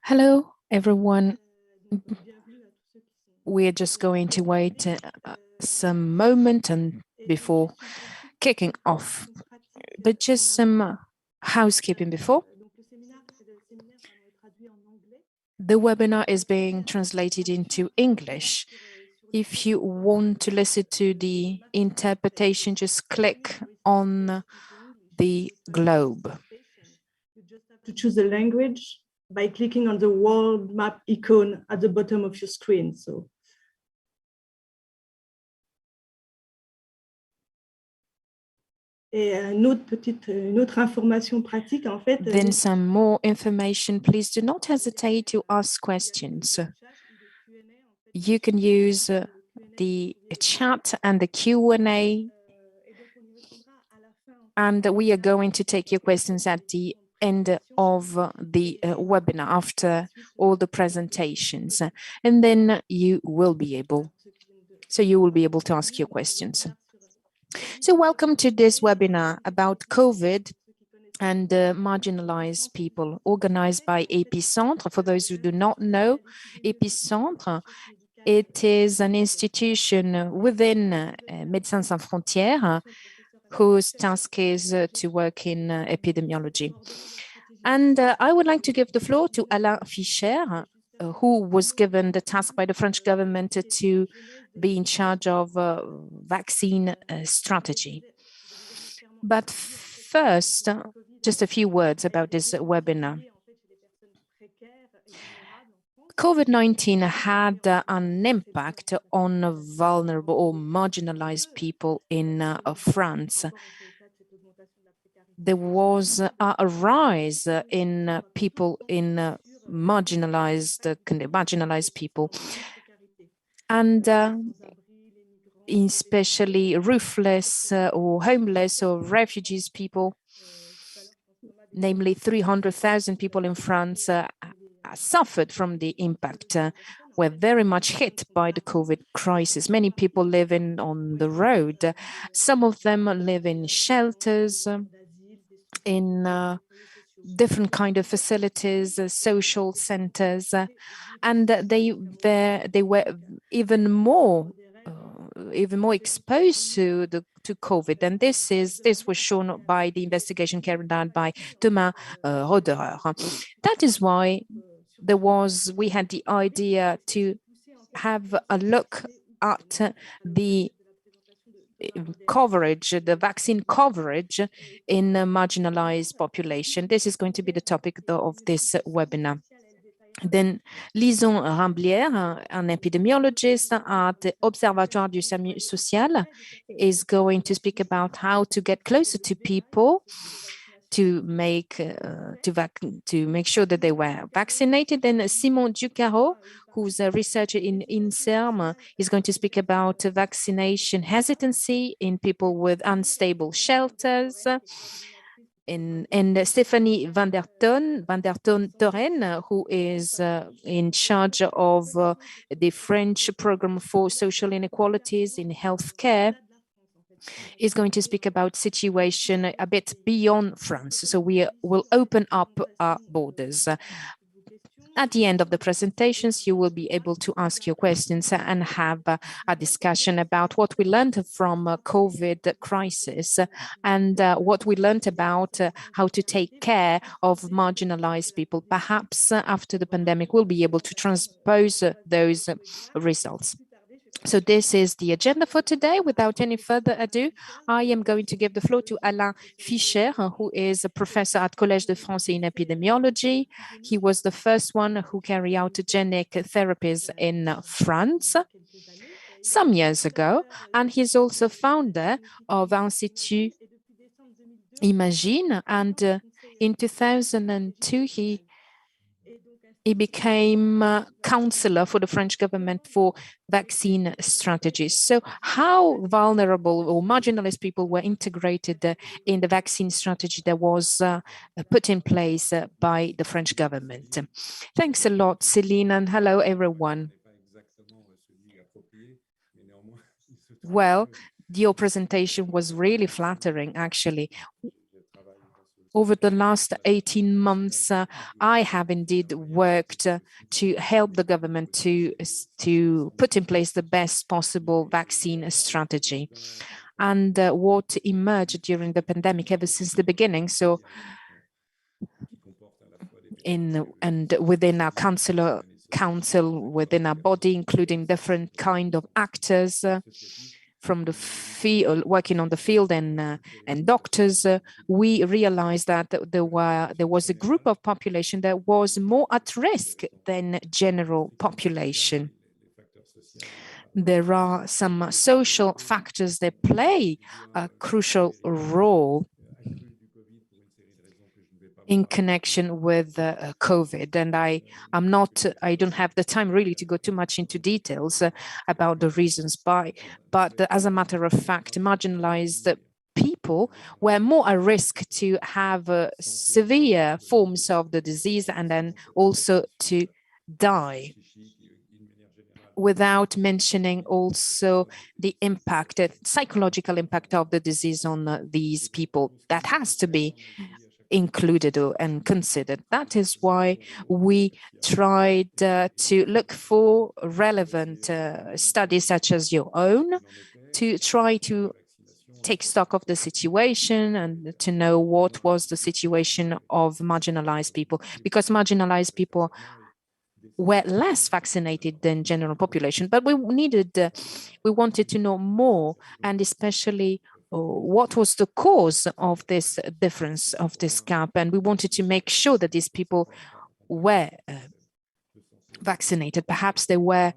Hello, everyone. We're just going to wait some moment and before kicking off, but just some housekeeping before. The webinar is being translated into English. If you want to listen to the interpretation, just click on the globe. You just have to choose the language by clicking on the world map icon at the bottom of your screen. Et une autre information pratique, en fait. Then some more information, please do not hesitate to ask questions. You can use the chat and the Q&A, and we are going to take your questions at the end of the webinar after all the presentations, and then you will be able to ask your questions. So welcome to this webinar about COVID and marginalized people, organized by Epicentre. For those who do not know, Epicentre, it is an institution within Médecins Sans Frontières whose task is to work in epidemiology. And I would like to give the floor to Alain Fischer, who was given the task by the French government to be in charge of vaccine strategy. But first, just a few words about this webinar. COVID-19 had an impact on vulnerable or marginalized people in France. There was a rise in people in marginalized people, and especially roofless or homeless or refugees people, namely 300,000 people in France suffered from the impact, were very much hit by the COVID crisis. Many people living on the road. Some of them live in shelters, in different kind of facilities, social centers, and they were even more exposed to COVID. And this was shown by the investigation carried out by Thomas Roederer. That is why we had the idea to have a look at the coverage, the vaccine coverage in a marginalized population. This is going to be the topic of this webinar. Then Lison Ramblière, an epidemiologist at the Observatoire du Samu social, is going to speak about how to get closer to people to make sure that they were vaccinated. Then Simon Ducarroz, who's a researcher in Inserm, is going to speak about vaccination hesitancy in people with unstable shelters. And Stéphanie Vandentorren, who is in charge of the French program for social inequalities in healthcare, is going to speak about situation a bit beyond France. So we will open up our borders. At the end of the presentations, you will be able to ask your questions and have a discussion about what we learned from COVID crisis and what we learned about how to take care of marginalized people. Perhaps after the pandemic, we'll be able to transpose those results. So this is the agenda for today. Without any further ado, I am going to give the floor to Alain Fischer, who is a professor at Collège de France in epidemiology. He was the first one who carried out genic therapies in France some years ago, and he's also founder of Institut Imagine, and in 2002 he became counselor for the French government for vaccine strategies. So how vulnerable or marginalized people were integrated in the vaccine strategy that was put in place by the French government? Thanks a lot, Celine, and hello, everyone. Well, your presentation was really flattering, actually. Over the last 18 months, I have indeed worked to help the government to put in place the best possible vaccine strategy. And what emerged during the pandemic ever since the beginning. So within our council, within our body, including different kind of actors from the field, working on the field, and doctors, we realized that there was a group of population that was more at risk than general population. There are some social factors that play a crucial role in connection with COVID. And I don't have the time really to go too much into details about the reasons why, but as a matter of fact, marginalized people were more at risk to have severe forms of the disease and then also to die, without mentioning also the impact, the psychological impact of the disease on these people. That has to be included and considered. That is why we tried to look for relevant studies such as your own to try to take stock of the situation and to know what was the situation of marginalized people, because marginalized people were less vaccinated than general population, but we wanted to know more, and especially what was the cause of this difference, of this gap, and we wanted to make sure that these people were vaccinated. Perhaps they were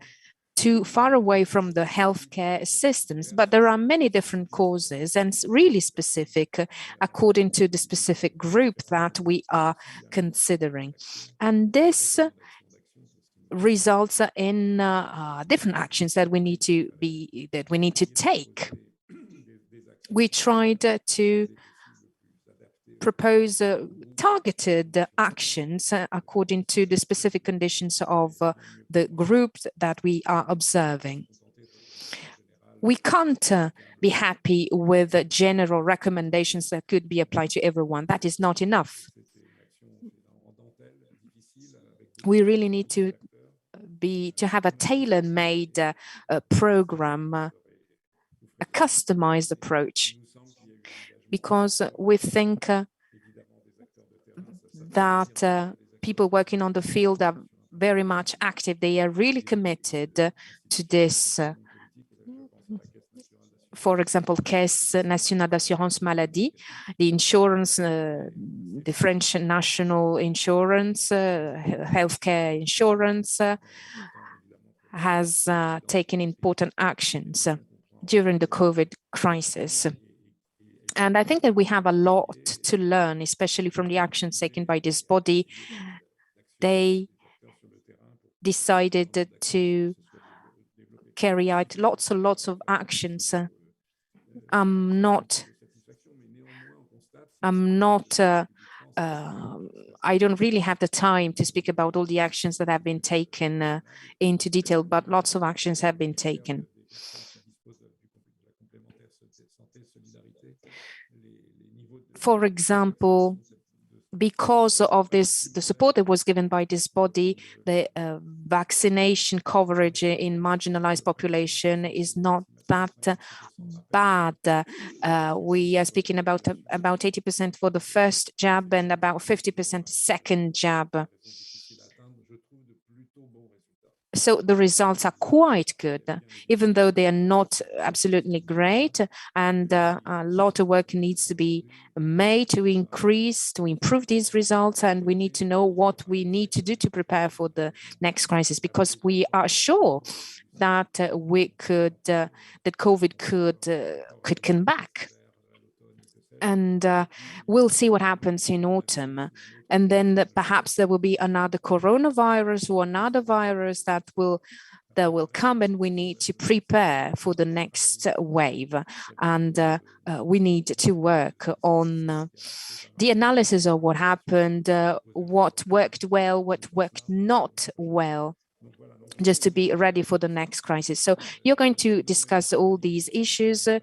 too far away from the healthcare systems, but there are many different causes and really specific according to the specific group that we are considering. And this results in different actions that we need to take. We tried to propose targeted actions according to the specific conditions of the groups that we are observing. We can't be happy with general recommendations that could be applied to everyone. That is not enough. We really need to have a tailor-made program, a customized approach, because we think that people working on the field are very much active. They are really committed to this. For example, Caisse Nationale d'Assurance Maladie, the insurance, the French national insurance, healthcare insurance, has taken important actions during the COVID crisis. And I think that we have a lot to learn, especially from the actions taken by this body. They decided to carry out lots and lots of actions. I don't really have the time to speak about all the actions that have been taken into detail, but lots of actions have been taken. For example, because of the support that was given by this body, the vaccination coverage in marginalized population is not that bad. We are speaking about 80% for the first jab and about 50% second jab. So the results are quite good, even though they are not absolutely great, and a lot of work needs to be made to improve these results, and we need to know what we need to do to prepare for the next crisis, because we are sure that that COVID could come back. And we'll see what happens in autumn. And then perhaps there will be another coronavirus or another virus that will come, and we need to prepare for the next wave. And we need to work on the analysis of what happened, what worked well, what worked not well, just to be ready for the next crisis. So you're going to discuss all these issues. A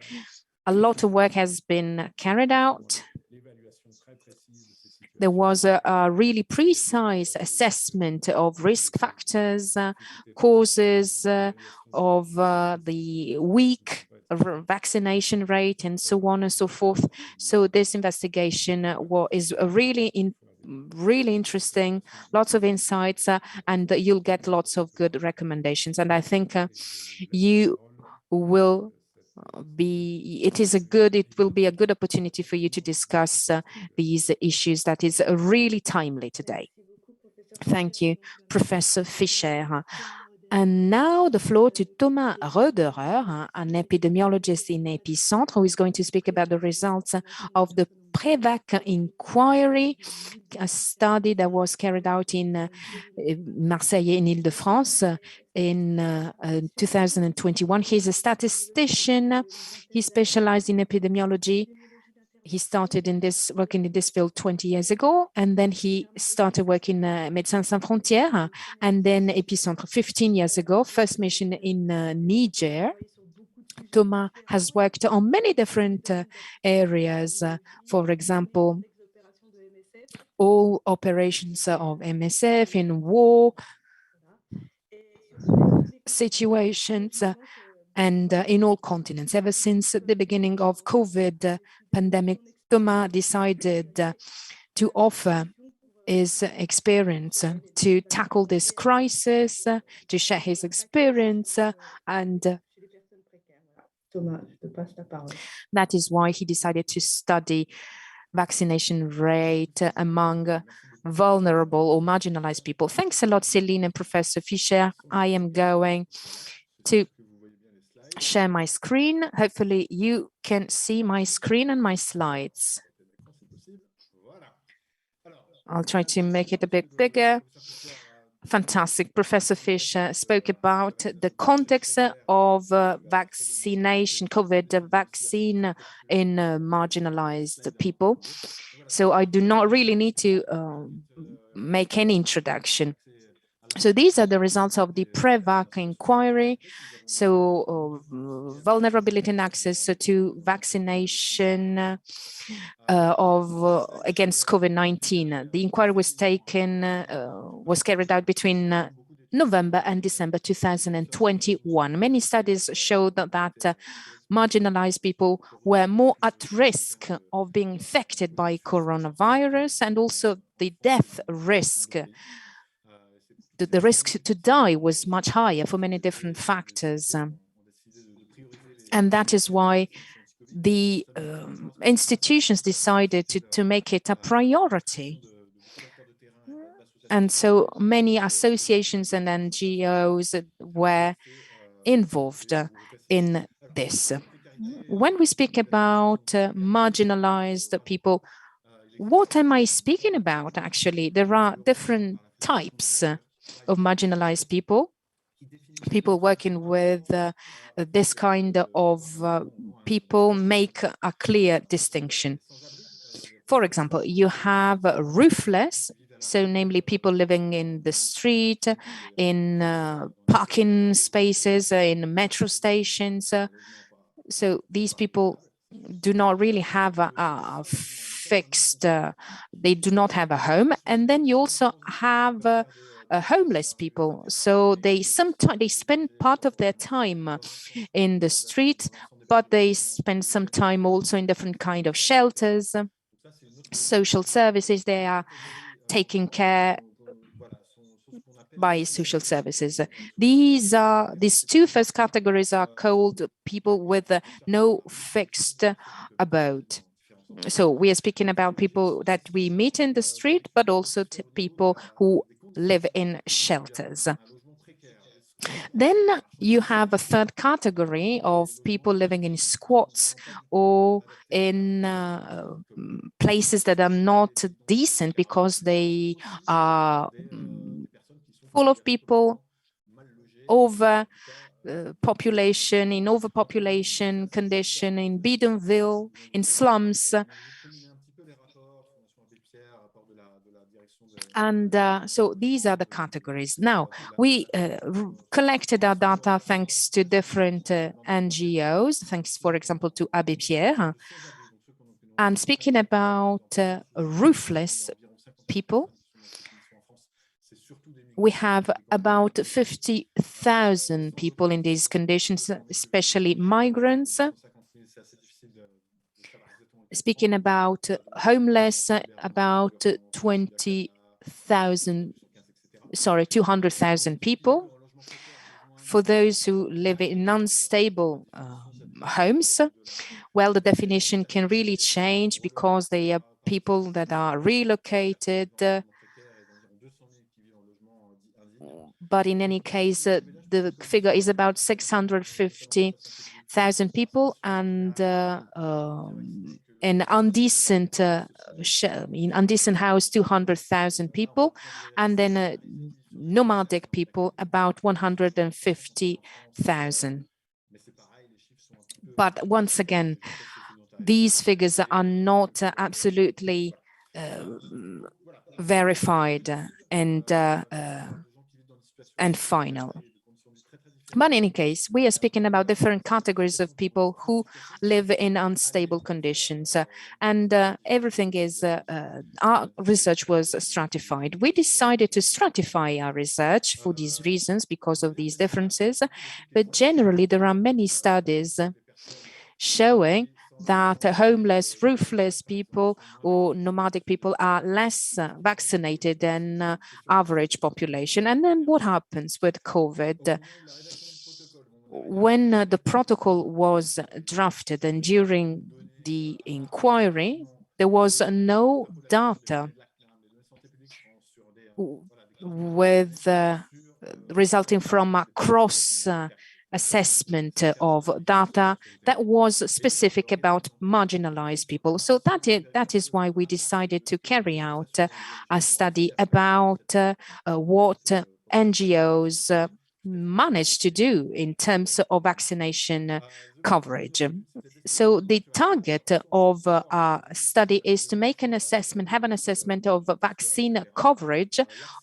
lot of work has been carried out. There was a really precise assessment of risk factors, causes of the weak vaccination rate, and so on and so forth. So this investigation is really interesting, lots of insights, and you'll get lots of good recommendations. And I think you will it will be a good opportunity for you to discuss these issues that is really timely today. Thank you, Professor Fischer. And now the floor to Thomas Roederer, an epidemiologist in Epicenter, who is going to speak about the results of the PREVAC inquiry, a study that was carried out in Marseille in Ile-de-France in 2021. He's a statistician. He specialized in epidemiology. He started working in this field 20 years ago, and then he started working Médecins Sans Frontières, and then Epicentre 15 years ago, first mission in Niger. Thomas has worked on many different areas, for example, all operations of MSF in war situations, and in all continents. Ever since the beginning of COVID pandemic, Thomas decided to offer his experience to tackle this crisis, to share his experience, and that is why he decided to study vaccination rate among vulnerable or marginalized people. Thanks a lot, Céline and Professor Fischer. I am going to share my screen. Hopefully you can see my screen and my slides. I'll try to make it a bit bigger. Fantastic. Professor Fischer spoke about the context of vaccination, COVID vaccine in marginalized people. So I do not really need to make any introduction. So these are the results of the PREVAC inquiry. So vulnerability and access to vaccination against COVID-19. The inquiry was carried out between November and December 2021. Many studies showed that marginalized people were more at risk of being infected by coronavirus, and also the death risk. The risk to die was much higher for many different factors. And that is why the institutions decided to make it a priority. And so many associations and NGOs were involved in this. When we speak about marginalized people, what am I speaking about, actually? There are different types of marginalized people, people working with this kind of people make a clear distinction. For example, you have roofless, so namely people living in the street, in parking spaces, in metro stations. So these people do not really have a fixed, they do not have a home. And then you also have homeless people. So they spend part of their time in the street, but they spend some time also in different kind of shelters, social services. They are taken care by social services. These two first categories are called people with no fixed abode. So we are speaking about people that we meet in the street, but also people who live in shelters. Then you have a third category of people living in squats or in places that are not decent because they are full of people, population, in overpopulation condition, in bidonville, in slums. And so these are the categories. Now, we collected our data thanks to different NGOs, thanks, for example, to Abbé Pierre. And speaking about roofless people, we have about 50,000 people in these conditions, especially migrants. Speaking about homeless, about 200,000 people. For those who live in unstable homes, well, the definition can really change because they are people that are relocated. But in any case, the figure is about 650,000 people, and in indecent house, 200,000 people, and then nomadic people, about 150,000. But once again, these figures are not absolutely verified and final. But in any case, we are speaking about different categories of people who live in unstable conditions, and everything is, our research was stratified. We decided to stratify our research for these reasons, because of these differences, but generally there are many studies showing that homeless, roofless people or nomadic people are less vaccinated than average population. And then what happens with COVID? When the protocol was drafted and during the inquiry, there was no data with resulting from a cross assessment of data that was specific about marginalized people. So that is why we decided to carry out a study about what NGOs managed to do in terms of vaccination coverage. So the target of our study is to make an assessment, have an assessment of vaccine coverage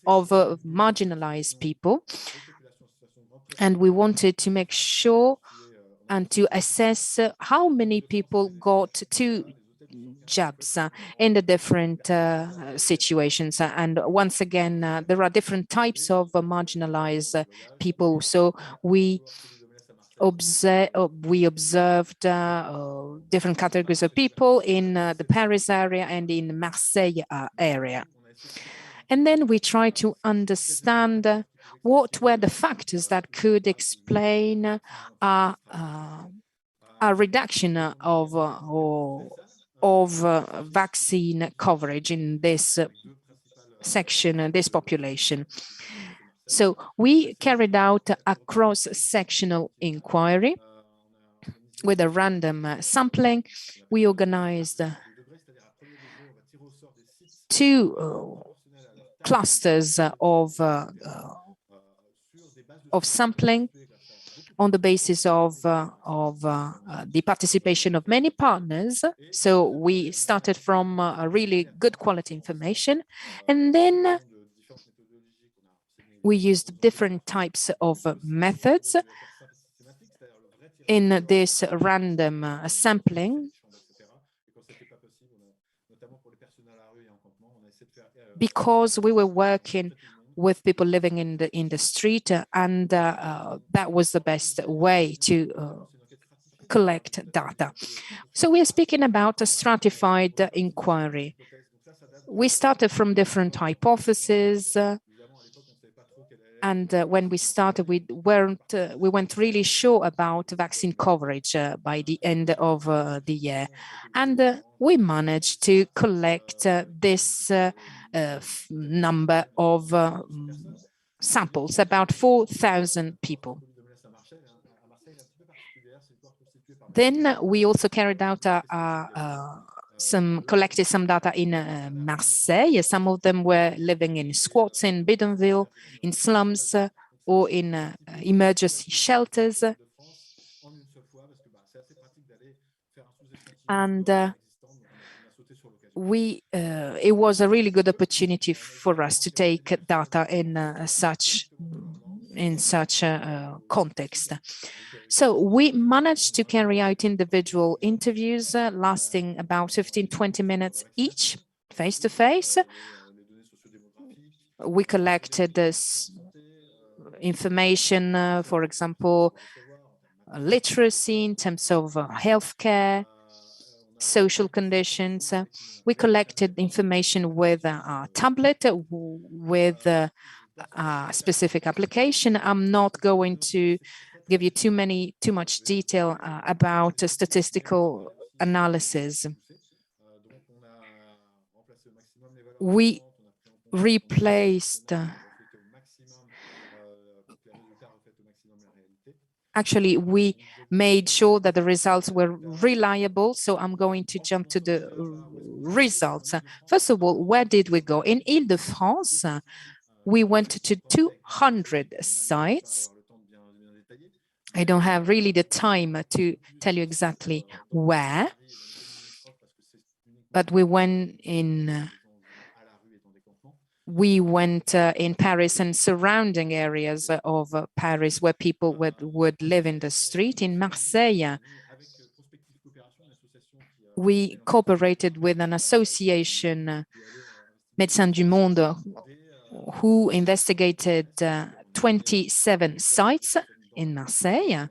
of marginalized people. And we wanted to make sure and to assess how many people got 2 jabs in the different situations. And once again, there are different types of marginalized people. So we observed different categories of people in the Paris area and in Marseille area. And then we try to understand what were the factors that could explain a reduction of vaccine coverage in this section, this population. So we carried out a cross-sectional inquiry with a random sampling. We organized 2 clusters of sampling on the basis of the participation of many partners. So we started from a really good quality information, and then we used different types of methods in this random sampling. Because we were working with people living in the street, and that was the best way to collect data. So we are speaking about a stratified inquiry. We started from different hypotheses, and when we started, we weren't really sure about vaccine coverage by the end of the year, and we managed to collect this number of samples, about 4,000 people. Then we also carried out collected some data in Marseille. Some of them were living in squats in bidonville, in slums, or in emergency shelters. And it was a really good opportunity for us to take data in such in such a context. So we managed to carry out individual interviews lasting about 15-20 minutes each, face-to-face. We collected this information, for example, literacy in terms of healthcare, social conditions. We collected information with a tablet, with a specific application. I'm not going to give you too much detail about statistical analysis. We replaced actually, we made sure that the results were reliable. So I'm going to jump to the results. First of all, where did we go? In Ile-de-France, we went to 200 sites. I don't have really the time to tell you exactly where, but we went in Paris and surrounding areas of Paris where people would live in the street. In Marseille, we cooperated with an association, Médecins du Monde, who investigated 27 sites in Marseille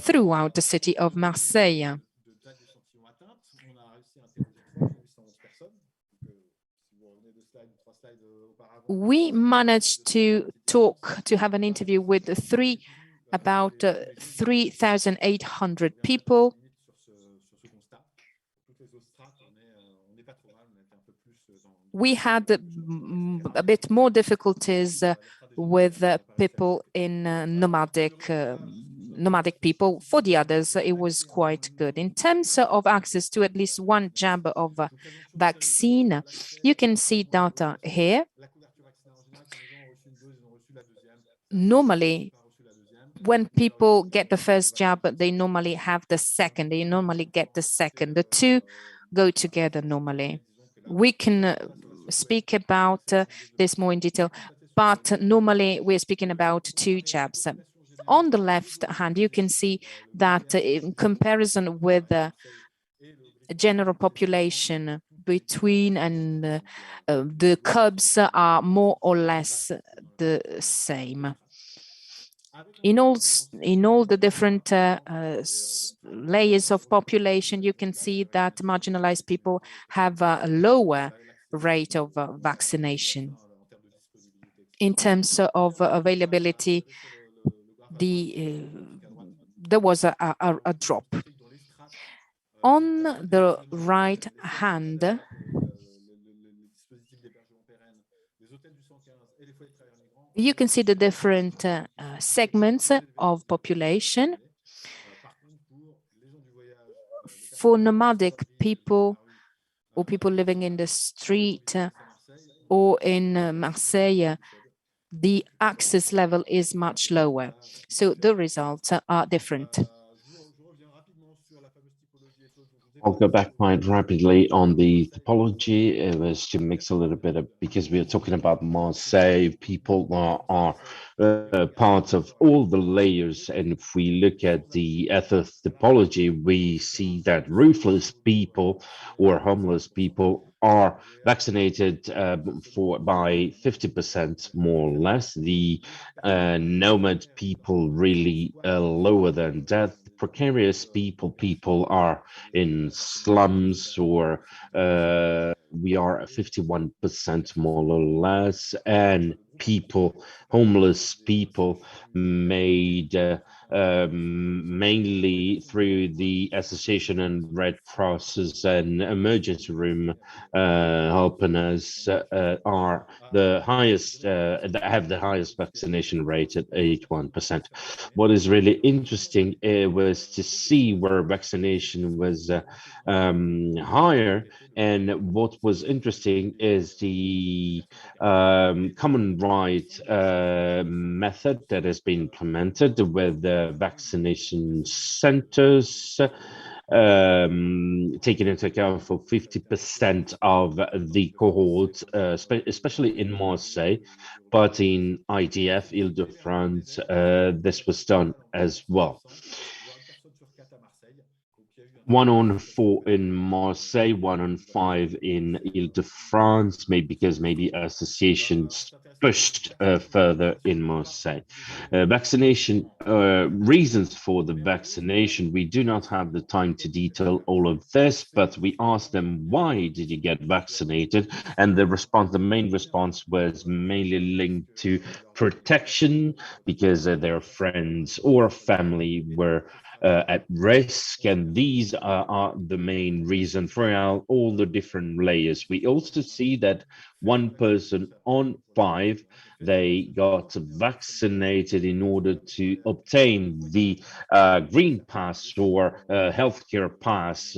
throughout the city of Marseille. We managed to have an interview with about 3,800 people. We had a bit more difficulties with people in nomadic people. For the others, it was quite good. In terms of access to at least one jab of vaccine, you can see data here. Normally, when people get the first jab, they normally have the second. They normally get the second. The two go together normally. We can speak about this more in detail, but normally we're speaking about 2 jabs. On the left hand, you can see that in comparison with the general population between and the curves are more or less the same. In all the different layers of population, you can see that marginalized people have a lower rate of vaccination. In terms of availability, there was a drop. On the right hand, you can see the different segments of population. For nomadic people or people living in the street or in Marseille, the access level is much lower. So the results are different. I'll go back quite rapidly on the typology. It was to mix a little bit of, because we are talking about Marseille, people are part of all the layers. And if we look at the ethnic typology, we see that roofless people or homeless people are vaccinated by 50% more or less. The nomad people really lower than that. Precarious people are in slums, or we are at 51% more or less, and homeless people made mainly through the association and Red Crosses and emergency room helping us are the highest, have the highest vaccination rate at 81%. What is really interesting was to see where vaccination was higher, and what was interesting is the common right method that has been implemented with the vaccination centers taken into account for 50% of the cohort, especially in Marseille, but in IDF, Île-de-France, this was done as well. 1 on 4 in Marseille, 1 on 5 in Île-de-France, maybe because maybe associations pushed further in Marseille. Vaccination, reasons for the vaccination, we do not have the time to detail all of this, but we asked them, why did you get vaccinated? And the main response was mainly linked to protection, because their friends or family were at risk, and these are the main reason for all the different layers. We also see that 1 person on 5, they got vaccinated in order to obtain the green pass or healthcare pass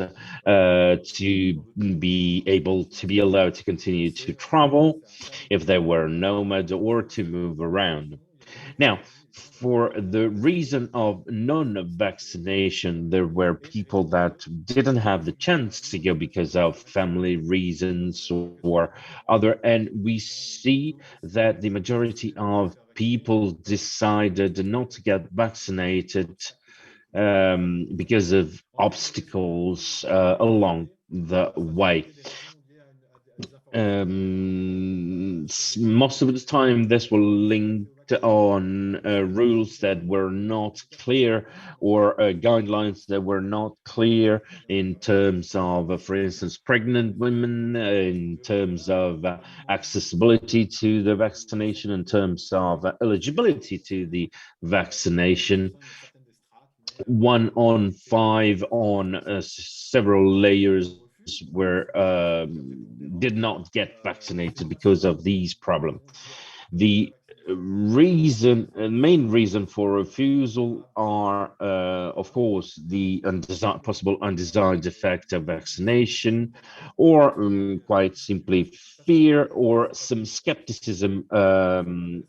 to be allowed to continue to travel if they were nomad or to move around. Now, for the reason of non-vaccination, there were people that didn't have the chance to go because of family reasons or other, and we see that the majority of people decided not to get vaccinated because of obstacles along the way. Most of the time, this will link on rules that were not clear, or guidelines that were not clear in terms of, for instance, pregnant women, in terms of accessibility to the vaccination, in terms of eligibility to the vaccination. 1 on 5 on several layers were did not get vaccinated because of these problems. The main reason for refusal are, of course, the possible undesired effect of vaccination, or quite simply fear or some skepticism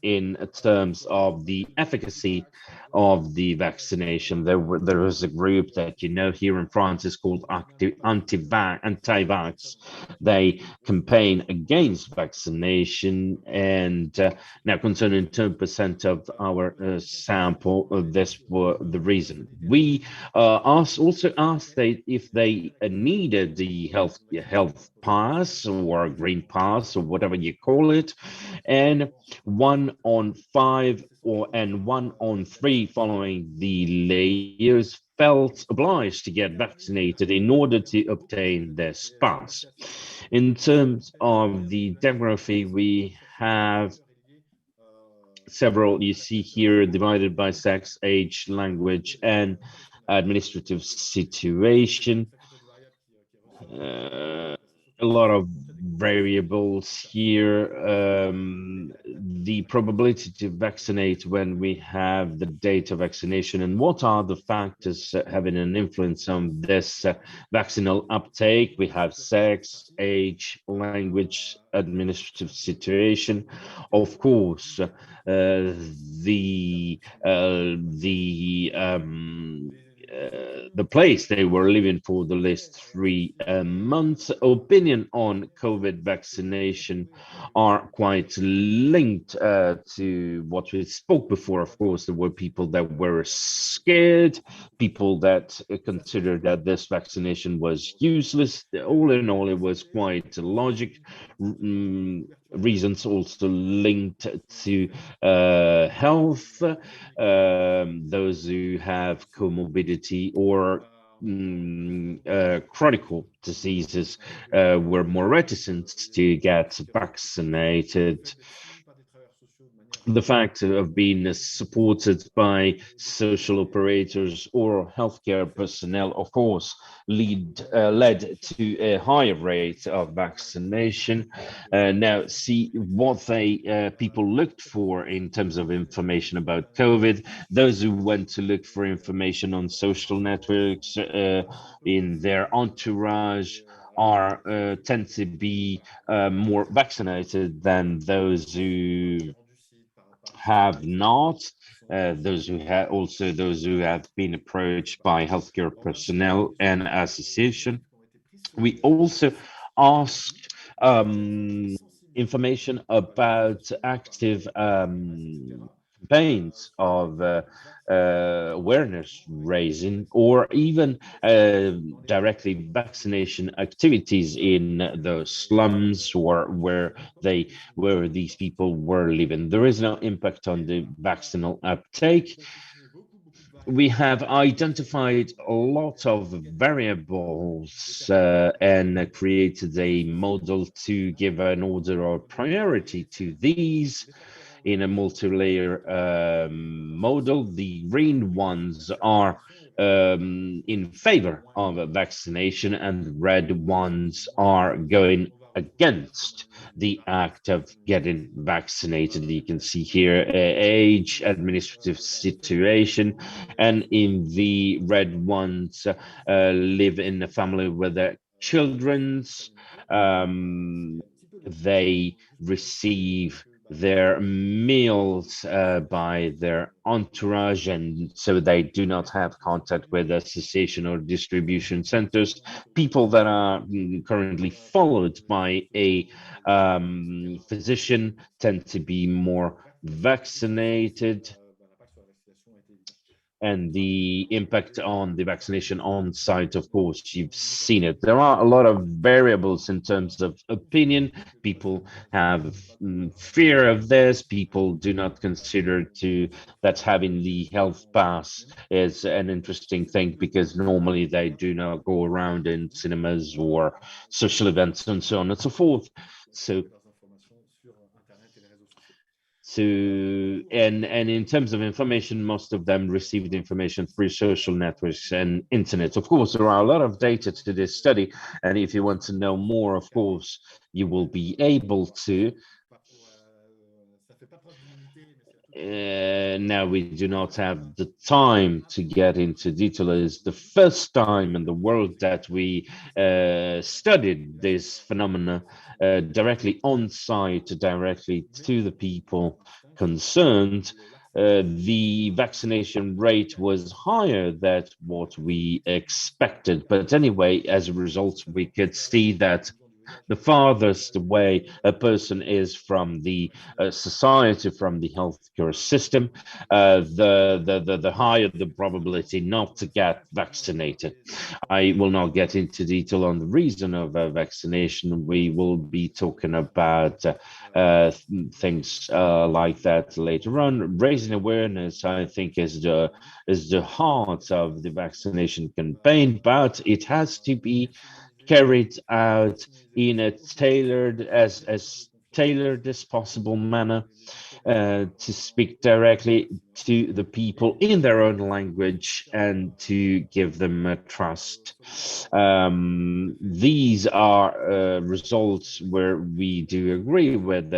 in terms of the efficacy of the vaccination. There was a group that here in France is called anti-vax. They campaign against vaccination, and now concerning 10% of our sample, this was the reason. We also asked if they needed the health pass or green pass or whatever you call it, and 1 on 5 and 1 on 3 following the layers felt obliged to get vaccinated in order to obtain this pass. In terms of the demography, we have several, you see here, divided by sex, age, language, and administrative situation. A lot of variables here. The probability to vaccinate when we have the date of vaccination, and what are the factors having an influence on this vaccinal uptake. We have sex, age, language, administrative situation. Of course, the place they were living for the last 3 months. Opinion on COVID vaccination are quite linked to what we spoke before. Of course, there were people that were scared, people that considered that this vaccination was useless. All in all, it was quite logic. Reasons also linked to health, those who have comorbidity or chronic diseases were more reticent to get vaccinated. The fact of being supported by social operators or healthcare personnel, of course, led to a higher rate of vaccination. Now, see what people looked for in terms of information about COVID. Those who went to look for information on social networks in their entourage tend to be more vaccinated than those who have not. Those who have also those who have been approached by healthcare personnel and association. We also asked information about active campaigns of awareness raising, or even directly vaccination activities in the slums or where these people were living. There is no impact on the vaccinal uptake. We have identified a lot of variables and created a model to give an order of priority to these in a multi-layer model. The green ones are in favor of a vaccination, and the red ones are going against the act of getting vaccinated. You can see here age, administrative situation, and in the red ones live in a family with their children's. They receive their meals by their entourage, and so they do not have contact with association or distribution centers. People that are currently followed by a physician tend to be more vaccinated, and the impact on the vaccination on site, of course, you've seen it. There are a lot of variables in terms of opinion. People have fear of this. People do not consider that having the health pass is an interesting thing, because normally they do not go around in cinemas or social events and so on and so forth. And in terms of information, most of them received information through social networks and internet. Of course, there are a lot of data to this study, and if you want to know more, of course, you will be able to. Now we do not have the time to get into detail. It's the first time in the world that we studied this phenomena directly on site, directly to the people concerned. The vaccination rate was higher than what we expected. But anyway, as a result, we could see that the farthest away a person is from the society, from the healthcare system, the higher the probability not to get vaccinated. I will not get into detail on the reason of vaccination. We will be talking about things like that later on. Raising awareness, I think, is the heart of the vaccination campaign, but it has to be carried out in a as tailored as possible manner, to speak directly to the people in their own language and to give them trust. These are results where we do agree with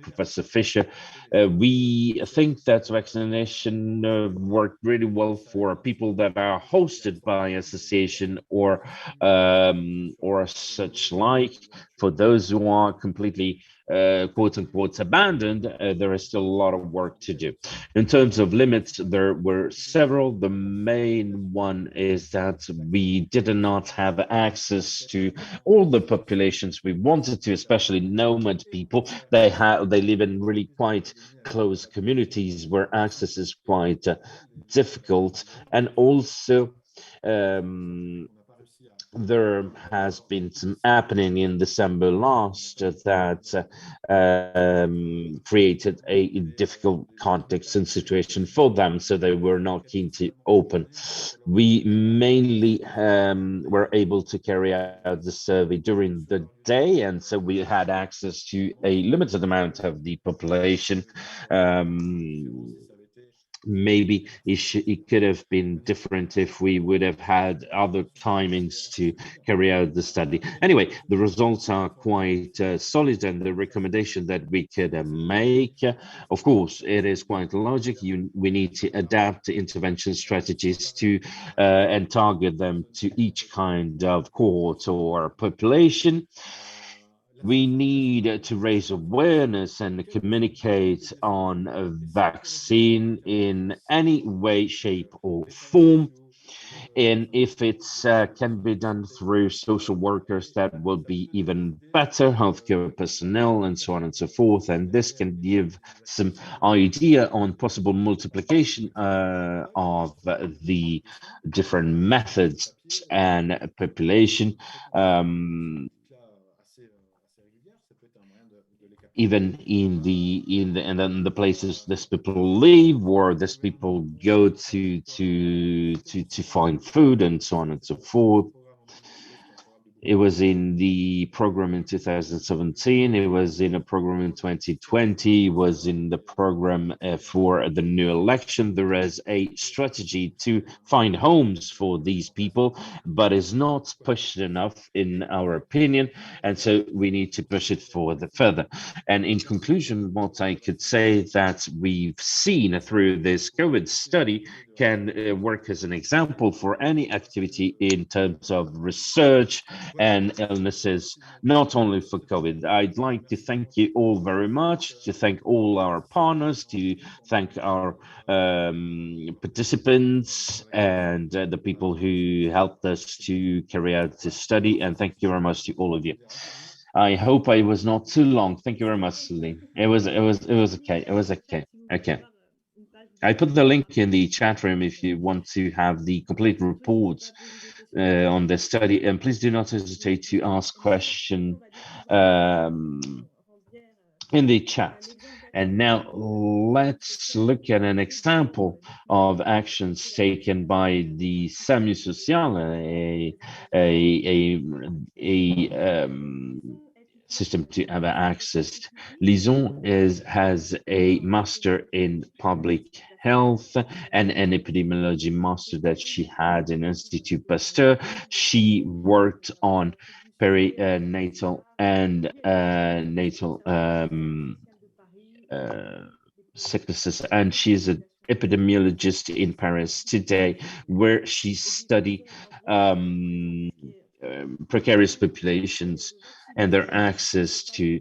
Professor Fischer. We think that vaccination worked really well for people that are hosted by association or such like. For those who are completely quote unquote abandoned, there is still a lot of work to do. In terms of limits, there were several. The main one is that we did not have access to all the populations we wanted to, especially nomad people. They live in really quite close communities where access is quite difficult, and also there has been some happening in December last that created a difficult context and situation for them, so they were not keen to open. We mainly were able to carry out the survey during the day, and so we had access to a limited amount of the population. Maybe it could have been different if we would have had other timings to carry out the study. Anyway, the results are quite solid, and the recommendation that we could make, of course, it is quite logic. We need to adapt intervention strategies to and target them to each kind of cohort or population. We need to raise awareness and communicate on a vaccine in any way, shape, or form. And if it can be done through social workers, that will be even better, healthcare personnel, and so on and so forth. And this can give some idea on possible multiplication of the different methods and population. Even in the places these people live, or these people go to find food, and so on and so forth. It was in the program in 2017. It was in a program in 2020. It was in the program for the new election. There is a strategy to find homes for these people, but is not pushed enough, in our opinion. And so we need to push it further. And in conclusion, what I could say that we've seen through this COVID study can work as an example for any activity in terms of research and illnesses, not only for COVID. I'd like to thank you all very much, to thank all our partners, to thank our participants and the people who helped us to carry out this study. And thank you very much to all of you. I hope I was not too long. Thank you very much, Celine. It was okay. It was okay. Okay. I put the link in the chat room if you want to have the complete report on the study, and please do not hesitate to ask questions in the chat. And now let's look at an example of actions taken by the Samu Social, a system to have access. Lison has a master in public health and an epidemiology master that she had in Institut Pasteur. She worked on perinatal and natal sicknesses, and she's an epidemiologist in Paris today, where she studied precarious populations and their access to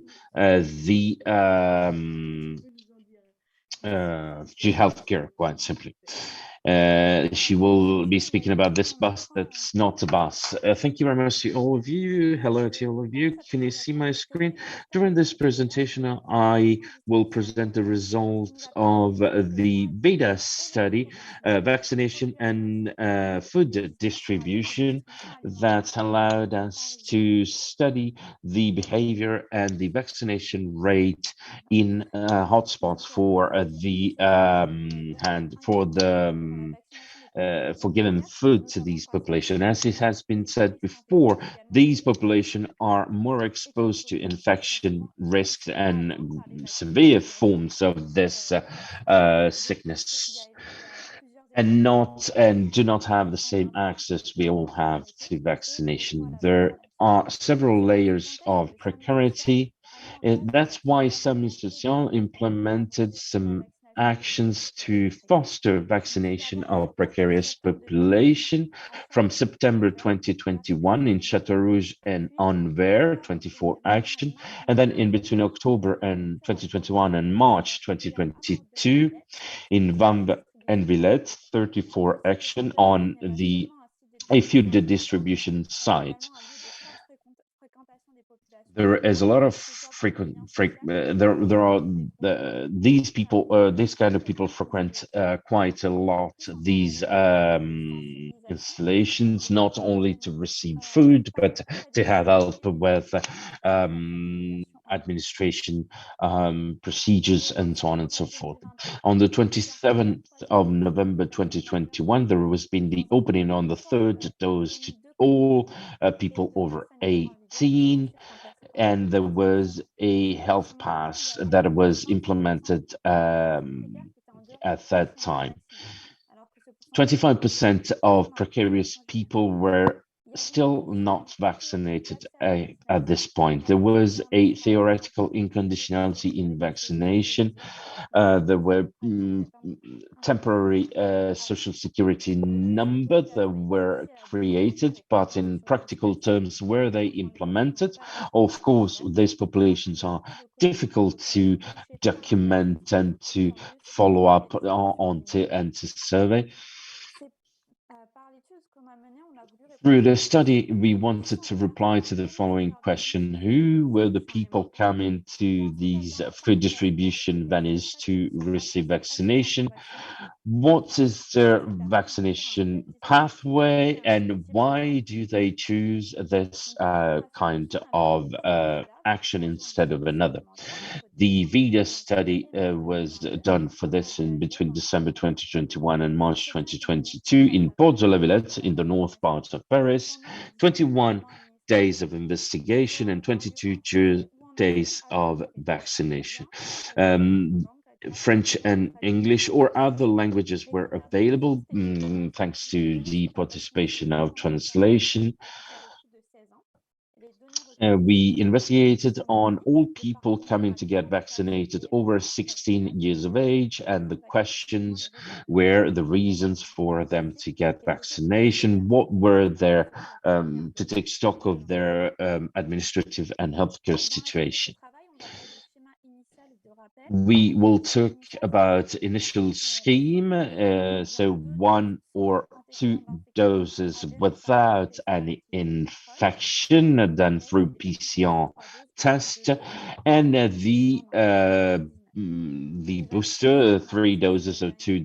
healthcare, quite simply. She will be speaking about this bus that's not a bus. Thank you very much to all of you. Hello to all of you. Can you see my screen? During this presentation, I will present the results of the beta study, vaccination and food distribution, that allowed us to study the behavior and the vaccination rate in hotspots for for giving food to these populations. As it has been said before, these populations are more exposed to infection risks and severe forms of this sickness, and do not have the same access we all have to vaccination. There are several layers of precarity. That's why Samu Social implemented some actions to foster vaccination of precarious population from September 2021 in Château Rouge and Anvers, 24 action, and then in between October and 2021 and March 2022 in Vandentorren and Villette, 34 action on a food distribution site. There is a lot of these people, this kind of people frequent quite a lot these installations, not only to receive food, but to have help with administration procedures and so on and so forth. On the 27th of November 2021, there was been the opening on the third dose to all people over 18, and there was a health pass that was implemented at that time. 25% of precarious people were still not vaccinated at this point. There was a theoretical inconditionality in vaccination. There were temporary social security numbers that were created, but in practical terms, were they implemented? Of course, these populations are difficult to document and to follow up on and to survey. Through the study, we wanted to reply to the following question: who were the people coming to these food distribution venues to receive vaccination? What is their vaccination pathway, and why do they choose this kind of action instead of another? The VIDA study was done for this in between December 2021 and March 2022 in Port-de-la-Villette in the north part of Paris. 21 days of investigation and 22 days of vaccination. French and English or other languages were available thanks to the participation of translation. We investigated on all people coming to get vaccinated over 16 years of age, and the questions were the reasons for them to get vaccination, what were their, to take stock of their administrative and healthcare situation. We will talk about initial scheme, so 1 or 2 doses without any infection done through PCR test, and the booster, 3 doses or 2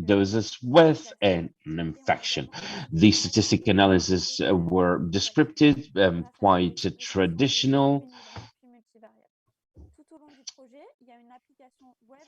doses with an infection. The statistic analysis were descriptive, quite traditional.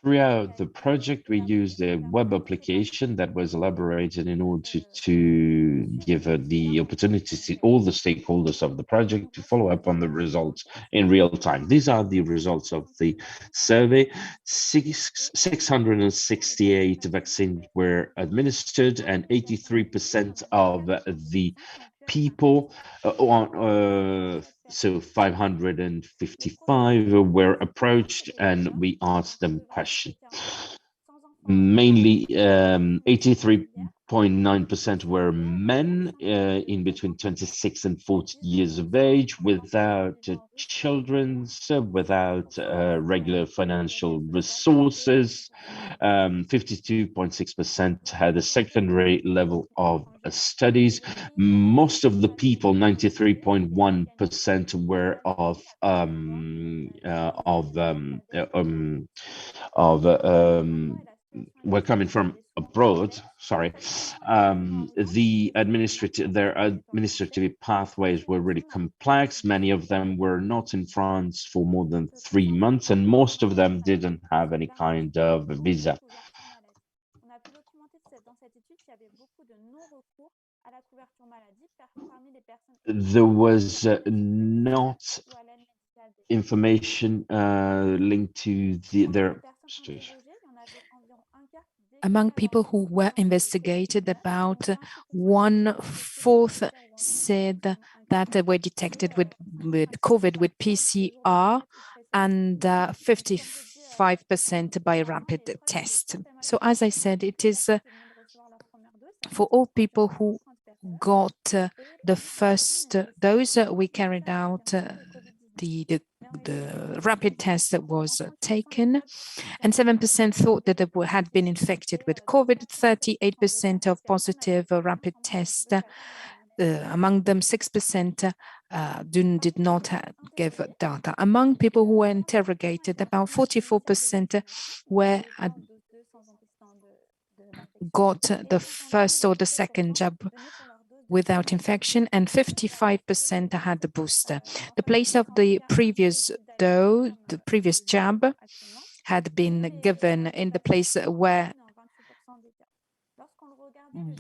Throughout the project, we used a web application that was elaborated in order to give the opportunity to all the stakeholders of the project to follow up on the results in real time. These are the results of the survey. 668 vaccines were administered, and 83% of the people, so 555 were approached, and we asked them questions. Mainly 83.9% were men in between 26 and 40 years of age, without children, without regular financial resources. 52.6% had a secondary level of studies. Most of the people, 93.1%, were were coming from abroad. Sorry. Their administrative pathways were really complex. Many of them were not in France for more than 3 months, and most of them didn't have any kind of visa. There was not information linked to their situation. Among people who were investigated, about 1/4 said that they were detected with COVID with PCR, and 55% by rapid test. So as I said, it is for all people who got the first dose, we carried out the rapid test that was taken, and 7% thought that they had been infected with COVID. 38% of positive rapid test, among them 6% did not give data. Among people who were interrogated, about 44% were got the first or the second jab without infection, and 55% had the booster. The place of the previous jab had been given in the place where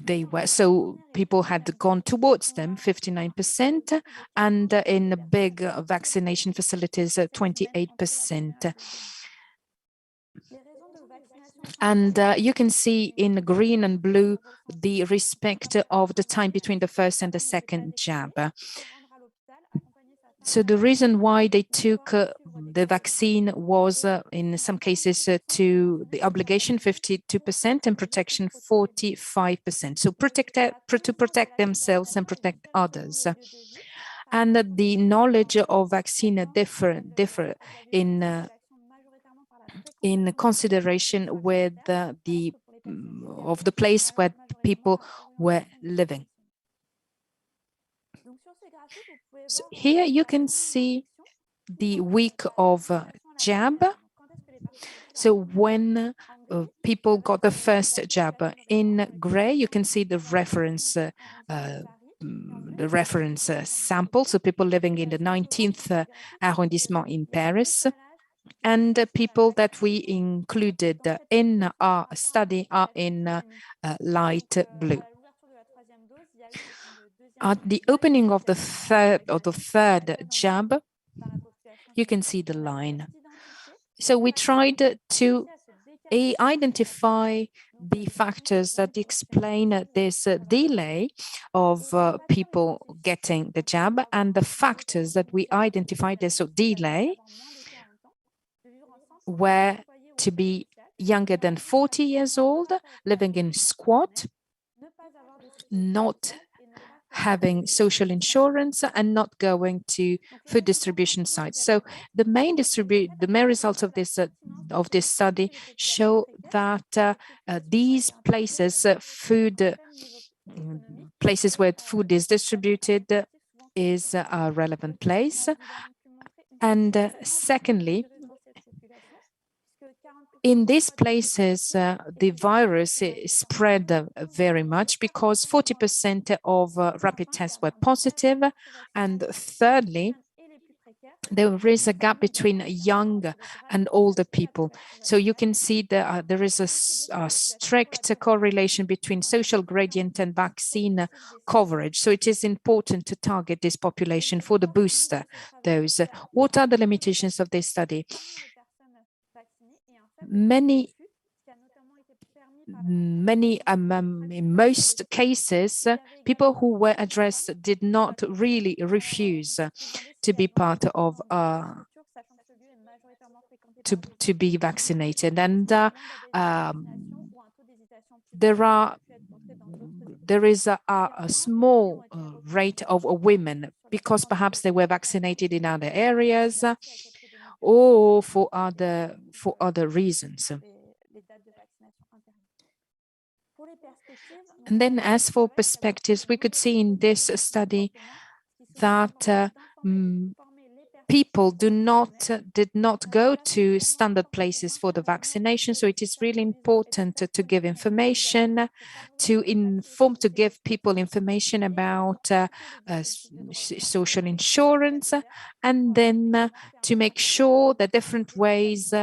they were. So people had gone towards them, 59%, and in big vaccination facilities, 28%. And you can see in green and blue the respect of the time between the first and the second jab. So the reason why they took the vaccine was in some cases to the obligation 52% and protection 45%. So to protect themselves and protect others. And the knowledge of vaccine differ in consideration with the place where people were living. So here you can see the week of jab. So when people got the first jab, in gray you can see the reference sample, so people living in the 19th arrondissement in Paris. And the people that we included in our study are in light blue. At the opening of the third jab, you can see the line. So we tried to identify the factors that explain this delay of people getting the jab, and the factors that we identified as a delay were to be younger than 40 years old, living in squat, not having social insurance, and not going to food distribution sites. So the main results of this study show that these places, places where food is distributed, is a relevant place. And secondly, in these places, the virus spread very much because 40% of rapid tests were positive. And thirdly, there is a gap between young and older people. So you can see that there is a strict correlation between social gradient and vaccine coverage. So it is important to target this population for the booster dose. What are the limitations of this study? In most cases, people who were addressed did not really refuse to be part of to be vaccinated, and there is a small rate of women because perhaps they were vaccinated in other areas or for other reasons. And then as for perspectives, we could see in this study that people did not go to standard places for the vaccination. So it is really important to give information, to give people information about social insurance, and then to make sure that different ways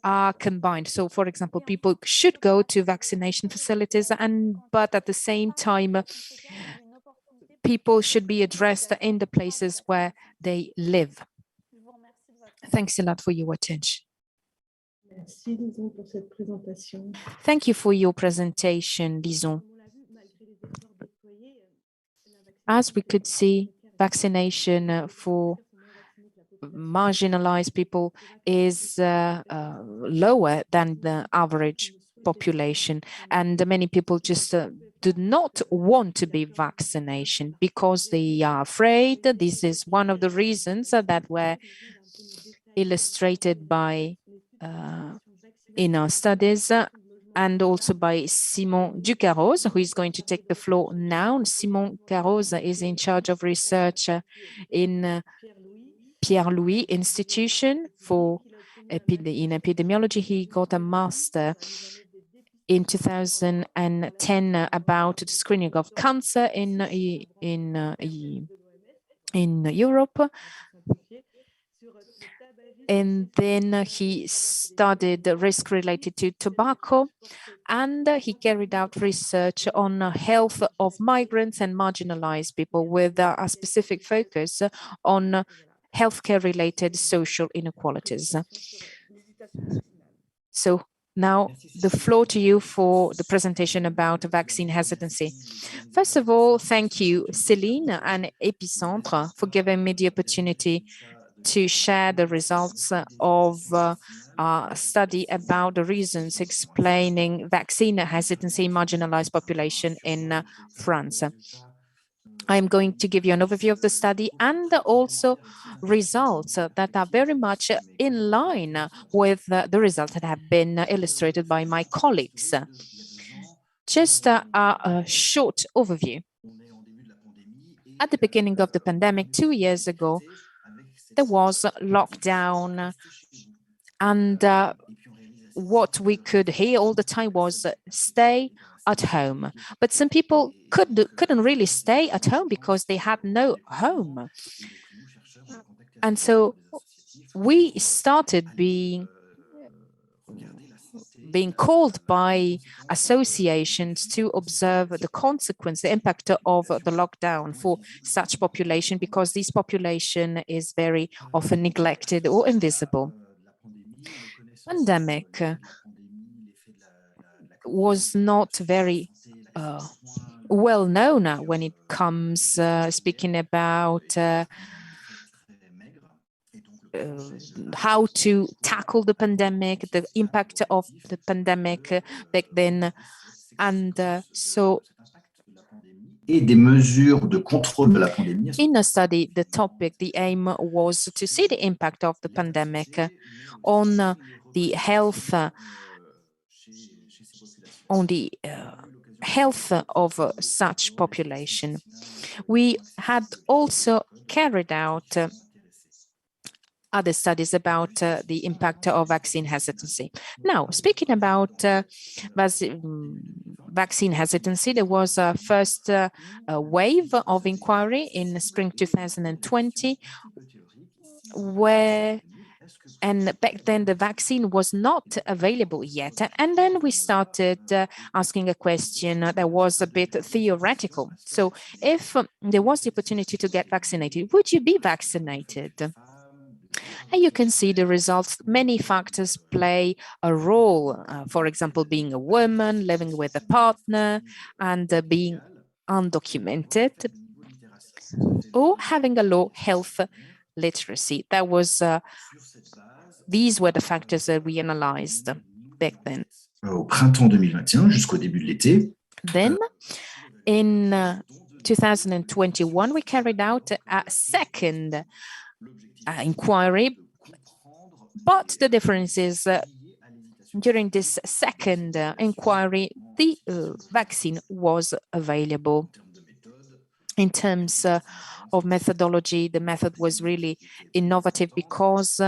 are combined. So, for example, people should go to vaccination facilities, but at the same time, people should be addressed in the places where they live. Thanks a lot for your attention. Merci, Lison, pour cette présentation. Thank you for your presentation, Lison. As we could see, vaccination for marginalized people is lower than the average population, and many people just do not want to be vaccinated because they are afraid. This is one of the reasons that were illustrated by in our studies, and also by Simon Ducarroz, who is going to take the floor now. Simon Ducarroz is in charge of research in Pierre-Louis Institution in epidemiology. He got a master in 2010 about the screening of cancer in Europe. And then he studied the risk related to tobacco, and he carried out research on health of migrants and marginalized people with a specific focus on healthcare related social inequalities. So Now, the floor to you for the presentation about vaccine hesitancy. First of all, thank you, Céline and Epicentre, for giving me the opportunity to share the results of a study about the reasons explaining vaccine hesitancy in marginalized population in France. I'm going to give you an overview of the study and also results that are very much in line with the results that have been illustrated by my colleagues. Just a short overview. At the beginning of the pandemic 2 years ago, there was lockdown, and what we could hear all the time was stay at home. But some people couldn't really stay at home because they had no home. And so we started being called by associations to observe the consequence, the impact of the lockdown for such population, because this population is very often neglected or invisible. Pandemic was not very well known when it comes speaking about how to tackle the pandemic, the impact of the pandemic back then. And so et des mesures de contrôle de la pandémie. In a study, the topic, the aim was to see the impact of the pandemic on the health, of such population. We had also carried out other studies about the impact of vaccine hesitancy. Now, speaking about vaccine hesitancy, there was a first wave of inquiry in spring 2020, and back then the vaccine was not available yet. And then we started asking a question that was a bit theoretical. So if there was the opportunity to get vaccinated, would you be vaccinated? And you can see the results. Many factors play a role. For example, being a woman, living with a partner, and being undocumented, or having a low health literacy. That was these were the factors that we analyzed back then. Au printemps 2021 jusqu'au début de l'été. Then, in 2021, we carried out a second inquiry, but the difference is during this second inquiry, the vaccine was available. In terms of methodology, the method was really innovative because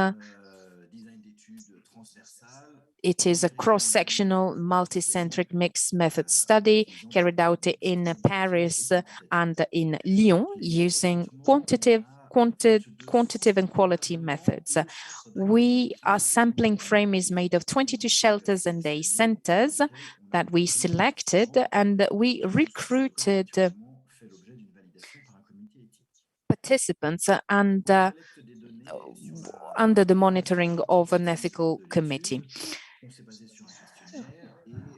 it is a cross-sectional, multicentric mixed method study carried out in Paris and in Lyon using quantitative and quality methods. Our sampling frame is made of 22 shelters and day centers that we selected, and we recruited participants and under the monitoring of an ethical committee.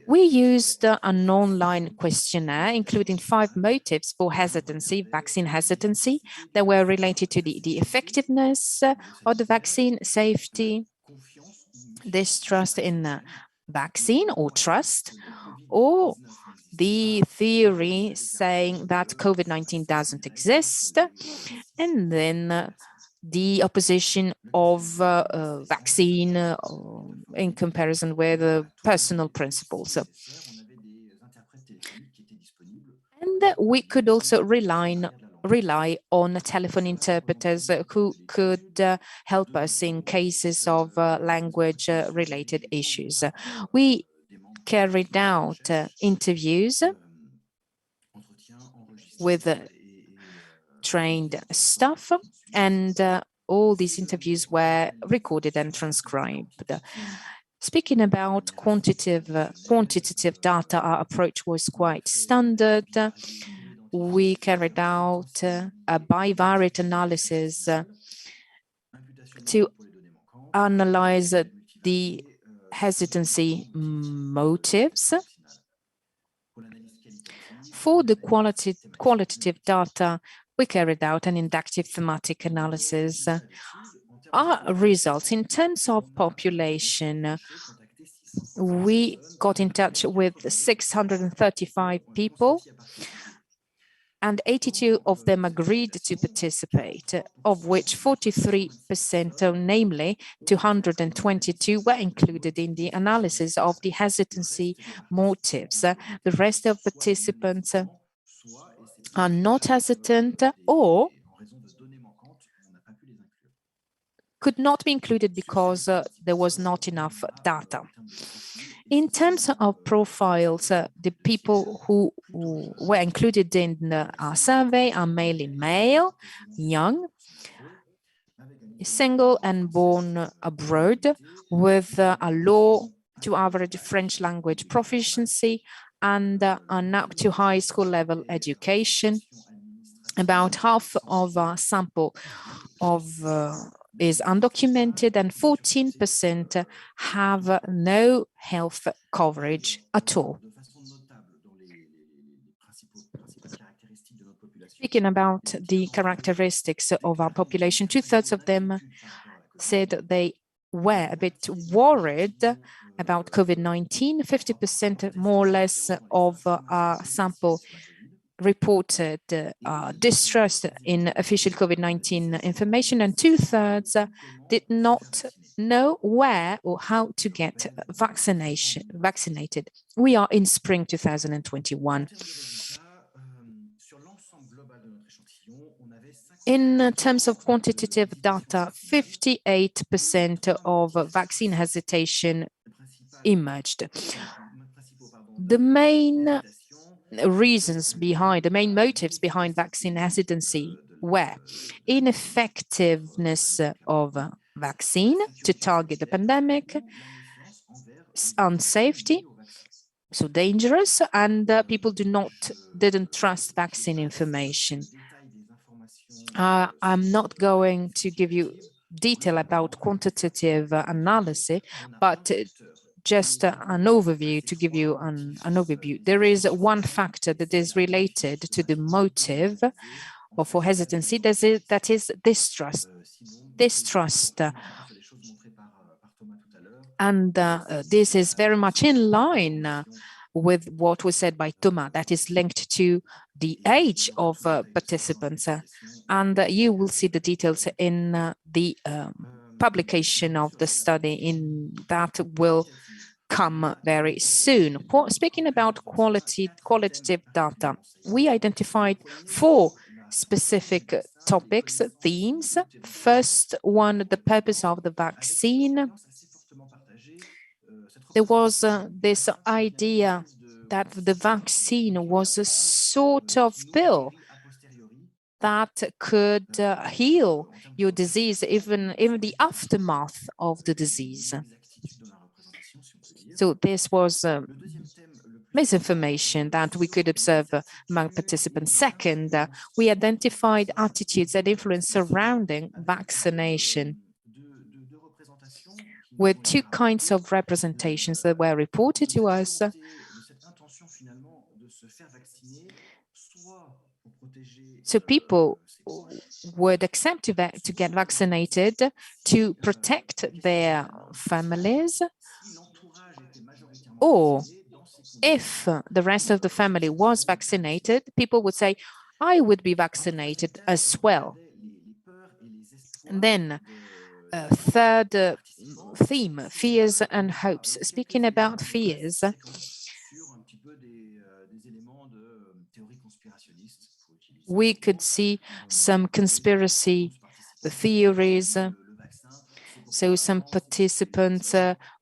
We used an online questionnaire, including 5 motives for hesitancy, vaccine hesitancy, that were related to the effectiveness of the vaccine, safety, distrust in the vaccine or trust, or the theory saying that COVID-19 doesn't exist, and then the opposition of vaccine in comparison with personal principles. And we could also rely on telephone interpreters who could help us in cases of language-related issues. We carried out interviews with trained staff, and all these interviews were recorded and transcribed. Speaking about quantitative data, our approach was quite standard. We carried out a bivariate analysis to analyze the hesitancy motives. For the qualitative data, we carried out an inductive thematic analysis. Our results in terms of population, we got in touch with 635 people, and 82 of them agreed to participate, of which 43%, namely 222, were included in the analysis of the hesitancy motives. The rest of participants are not hesitant or could not be included because there was not enough data. In terms of profiles, the people who were included in our survey are mainly male, young, single and born abroad, with a low to average French language proficiency and an up to high school level education. About half of our sample is undocumented, and 14% have no health coverage at all. Speaking about the characteristics of our population, 2/3 of them said they were a bit worried about COVID-19. 50% more or less of our sample reported distrust in official COVID-19 information, and 2/3 did not know where or how to get vaccinated. We are in spring 2021. In terms of quantitative data, 58% of vaccine hesitation emerged. The main motives behind vaccine hesitancy were ineffectiveness of vaccine to target the pandemic, unsafety, so dangerous, and people didn't trust vaccine information. I'm not going to give you detail about quantitative analysis, but just an overview to give you an overview. There is one factor that is related to the motive or for hesitancy, that is distrust. And this is very much in line with what was said by Thomas, that is linked to the age of participants. And you will see the details in the publication of the study that will come very soon. Speaking about qualitative data, we identified 4 specific topics, themes. First one, the purpose of the vaccine. There was this idea that the vaccine was a sort of pill that could heal your disease, even the aftermath of the disease. So this was misinformation that we could observe among participants. Second, we identified attitudes and influence surrounding vaccination, with 2 kinds of representations that were reported to us. So people would accept to get vaccinated to protect their families, or if the rest of the family was vaccinated, people would say, I would be vaccinated as well. And then third theme, fears and hopes. Speaking about fears, we could see some conspiracy theories. So some participants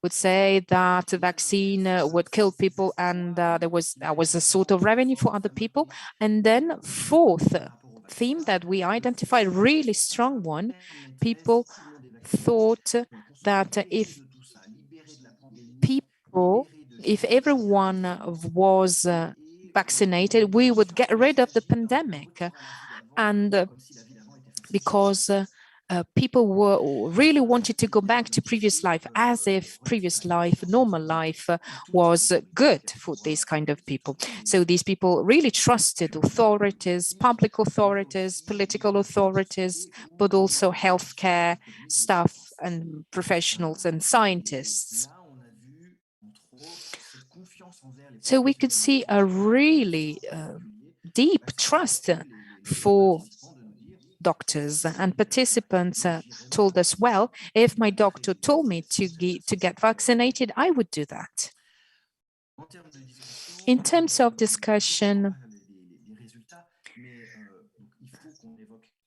would say that the vaccine would kill people, and that was a sort of revenue for other people. And then fourth theme that we identified, really strong one, people thought that if everyone was vaccinated, we would get rid of the pandemic. And because people really wanted to go back to previous life, as if previous life, normal life, was good for these kind of people. So these people really trusted authorities, public authorities, political authorities, but also healthcare staff and professionals and scientists. So we could see a really deep trust for doctors, and participants told us, well, if my doctor told me to get vaccinated, I would do that. In terms of discussion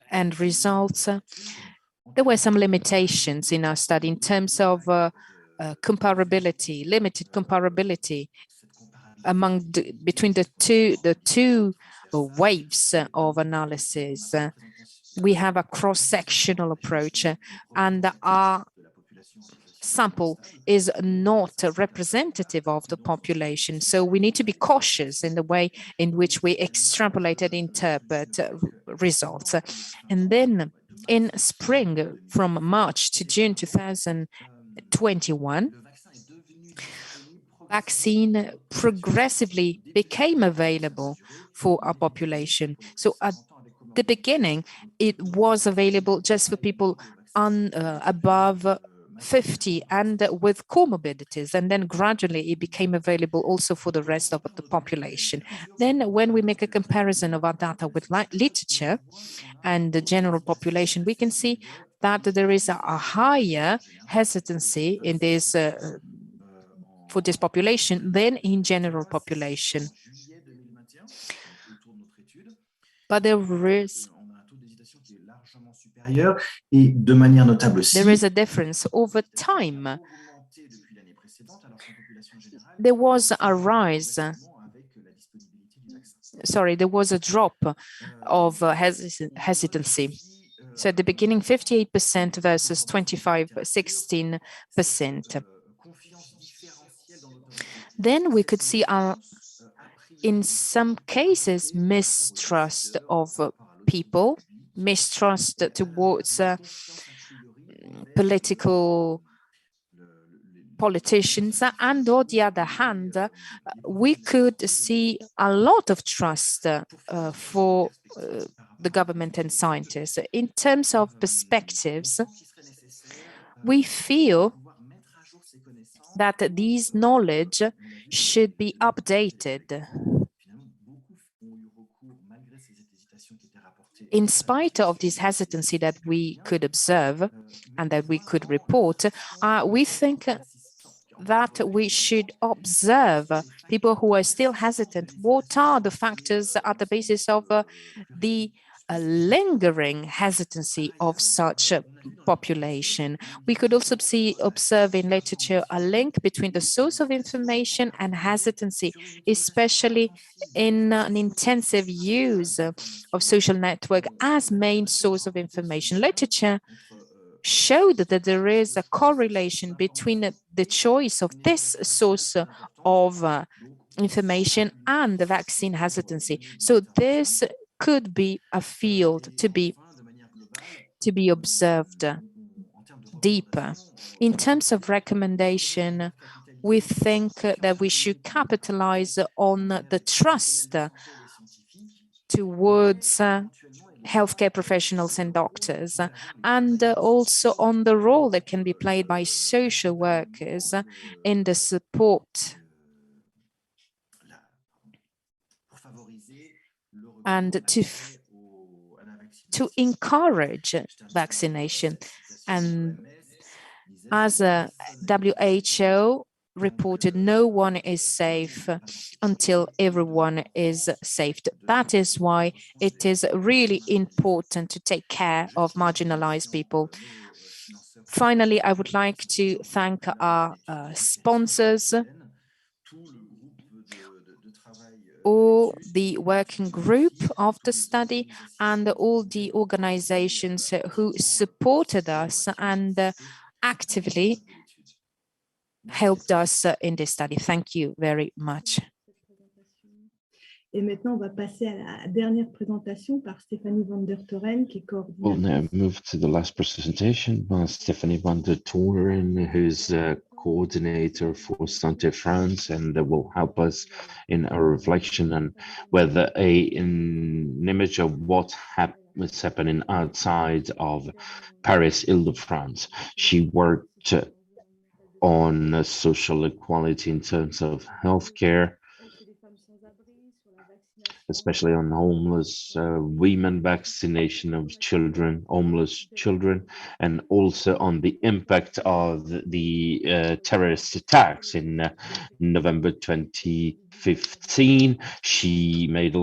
and results, there were some limitations in our study in terms of comparability, limited comparability between the two waves of analysis. We have a cross-sectional approach, and our sample is not representative of the population. So we need to be cautious in the way in which we extrapolate and interpret results. And then in spring, from March to June 2021, vaccine progressively became available for our population. So at the beginning, it was available just for people above 50 and with comorbidities, and then gradually it became available also for the rest of the population. Then when we make a comparison of our data with literature and the general population, we can see that there is a higher hesitancy in this for this population than in general population. But there is a difference over time. There was a rise, there was a drop of hesitancy. So at the beginning, 58% versus 16%. Then we could see, in some cases, mistrust of people, mistrust towards politicians, and on the other hand, we could see a lot of trust for the government and scientists. In terms of perspectives, we feel that this knowledge should be updated. In spite of this hesitancy that we could observe and that we could report, we think that we should observe people who are still hesitant. What are the factors at the basis of the lingering hesitancy of such a population? We could also observe in literature a link between the source of information and hesitancy, especially in an intensive use of social network as main source of information. Literature showed that there is a correlation between the choice of this source of information and the vaccine hesitancy. So this could be a field to be observed deeper. In terms of recommendation, we think that we should capitalize on the trust towards healthcare professionals and doctors, and also on the role that can be played by social workers in the support and to encourage vaccination. And as a WHO reported, no one is safe until everyone is safe. That is why it is really important to take care of marginalized people. Finally, I would like to thank our sponsors, all the working group of the study, and all the organizations who supported us and actively helped us in this study. Thank you very much. Et maintenant, on va passer à la dernière présentation par Stéphanie Vandentorren, qui est We'll now coordinatrice. move to the last presentation by Stéphanie Vandentorren, who's a coordinator for Santé France, and will help us in our reflection on whether an image of what was happening outside of Paris, Île-de-France. She worked on social equality in terms of healthcare, especially on homeless women, vaccination of children, homeless children, and also on the impact of the terrorist attacks in November 2015. She made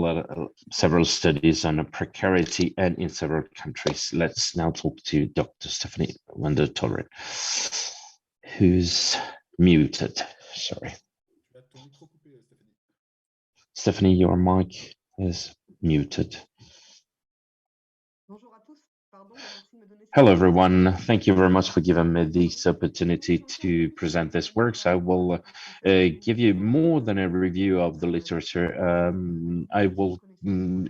several studies on precarity and in several countries. Let's now talk to Dr. Stéphanie Vandentorren, who's muted. Sorry. Stephanie, your mic is muted. Hello, everyone. Thank you very much for giving me this opportunity to present this work. So I will give you more than a review of the literature. I will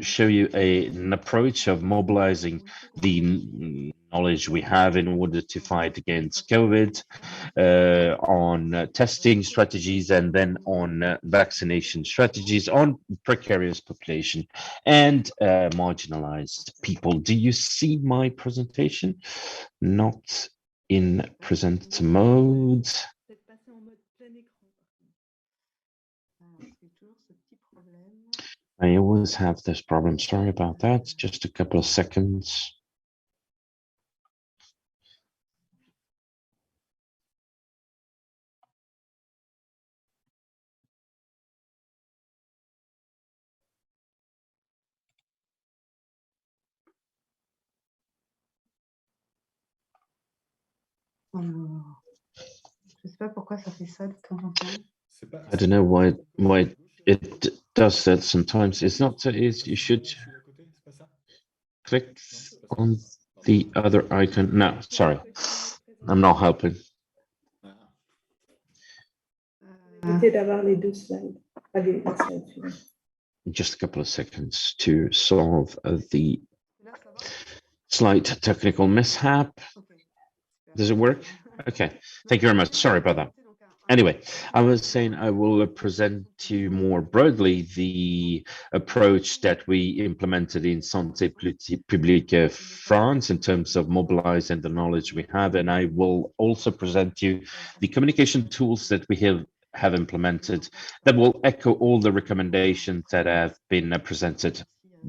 show you an approach of mobilizing the knowledge we have in order to fight against COVID, on testing strategies, and then on vaccination strategies, on precarious population and marginalized people. Do you see my presentation? Not in present mode. I always have this problem. Sorry about that. Just a couple of seconds. Je sais pas pourquoi ça fait ça de temps en temps. I don't know why it does that sometimes. It's not. You should click on the other icon. No, sorry, I'm not helping. D'avoir les deux slides. Just a couple of seconds to solve the slight technical mishap. Does it work? Okay, thank you very much. Sorry about that. Anyway, I was saying I will present to you more broadly the approach that we implemented in Santé publique France in terms of mobilizing the knowledge we have, and I will also present you the communication tools that we have implemented that will echo all the recommendations that have been presented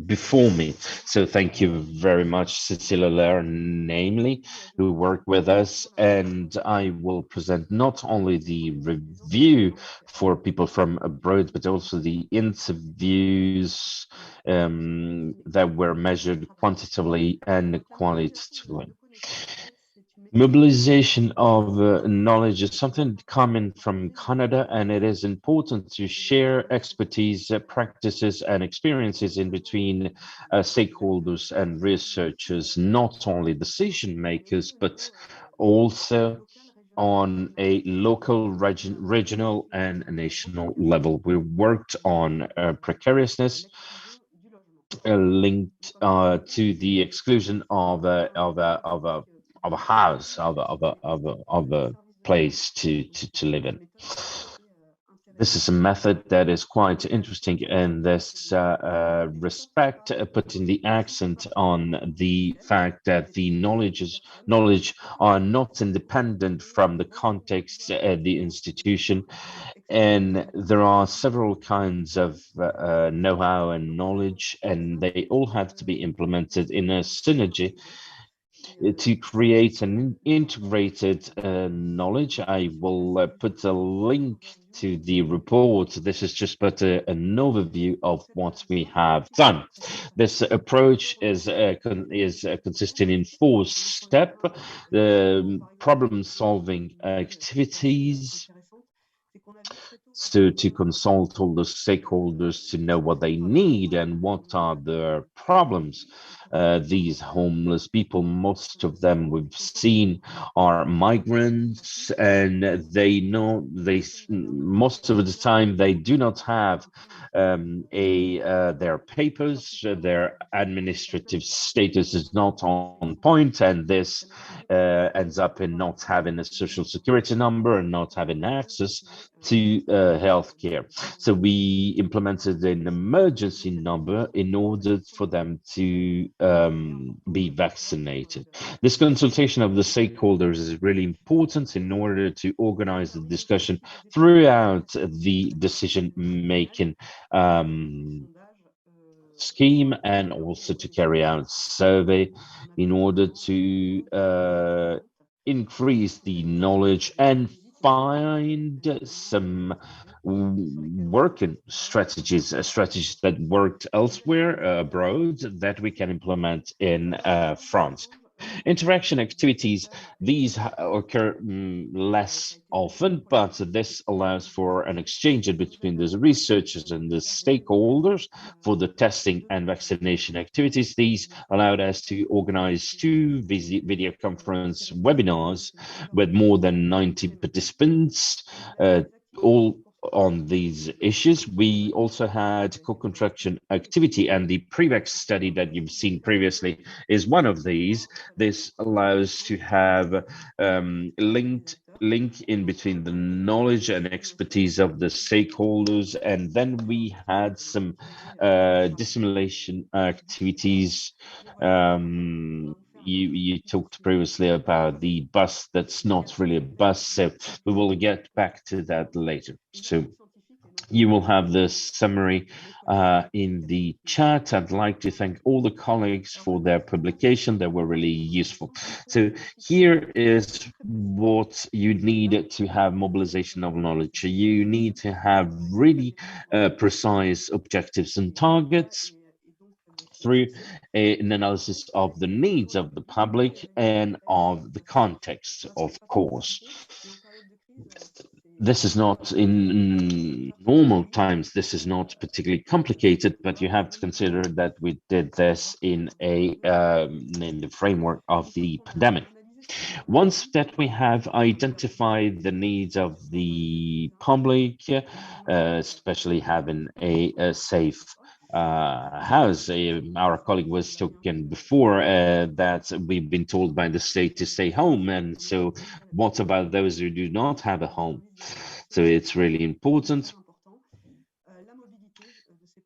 before me. So thank you very much, Cecilia Lair, namely, who worked with us, and I will present not only the review for people from abroad, but also the interviews that were measured quantitatively and qualitatively. Mobilization of knowledge is something common from Canada, and it is important to share expertise, practices, and experiences in between stakeholders and researchers, not only decision makers, but also on a local, regional, and national level. We worked on precariousness, linked to the exclusion of a house, of a place to live in. This is a method that is quite interesting in this respect, putting the accent on the fact that the knowledge are not independent from the context of the institution, and there are several kinds of know-how and knowledge, and they all have to be implemented in a synergy to create an integrated knowledge. I will put a link to the report. This is just but an overview of what we have done. This approach is consisting in 4 steps: problem-solving activities, so to consult all the stakeholders to know what they need and what are their problems. these homeless people. Most of them we've seen are migrants, and most of the time they do not have their papers. Their administrative status is not on point, and this ends up in not having a social security number and not having access to healthcare. So we implemented an emergency number in order for them to be vaccinated. This consultation of the stakeholders is really important in order to organize the discussion throughout the decision-making scheme, and also to carry out survey in order to increase the knowledge and find some working strategies that worked elsewhere abroad that we can implement in France. Interaction activities, these occur less often, but this allows for an exchange between the researchers and the stakeholders for the testing and vaccination activities. These allowed us to organize 2 video conference webinars with more than 90 participants, all on these issues. We also had co-construction activity, and the PREVAX study that you've seen previously is one of these. This allows to have link in between the knowledge and expertise of the stakeholders, and then we had some dissimulation activities. You talked previously about the bus that's not really a bus, so we will get back to that later. So you will have this summary in the chat. I'd like to thank all the colleagues for their publication. They were really useful. So here is what you need to have mobilization of knowledge. You need to have really precise objectives and targets through an analysis of the needs of the public and of the context, of course. This is not in normal times, this is not particularly complicated, but you have to consider that we did this in the framework of the pandemic. Once that we have identified the needs of the public, especially having a safe house. Our colleague was talking before that we've been told by the state to stay home, and so what about those who do not have a home? So it's really important.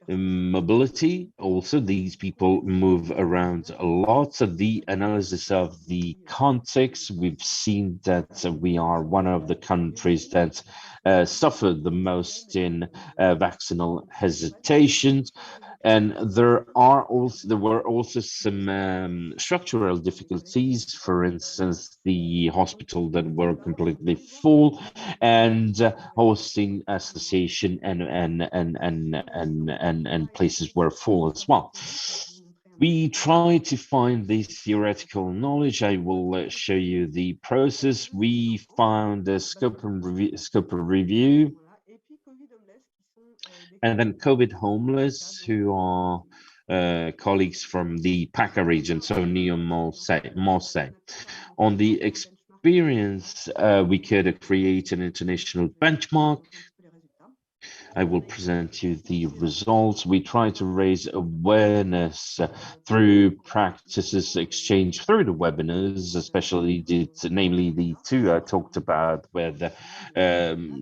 Mobility, also these people move around a lot. So the analysis of the context, we've seen that we are one of the countries that suffered the most in vaccinal hesitations. And there were also some structural difficulties. For instance, the hospital that were completely full, and hosting association and places were full as well. We try to find the theoretical knowledge. I will show you the process. We found a scope of review, and then COVID homeless, who are colleagues from the PACA region, so near Marseille. On the experience, we could create an international benchmark. I will present you the results. We try to raise awareness through practices exchanged through the webinars, especially namely the 2 I talked about, with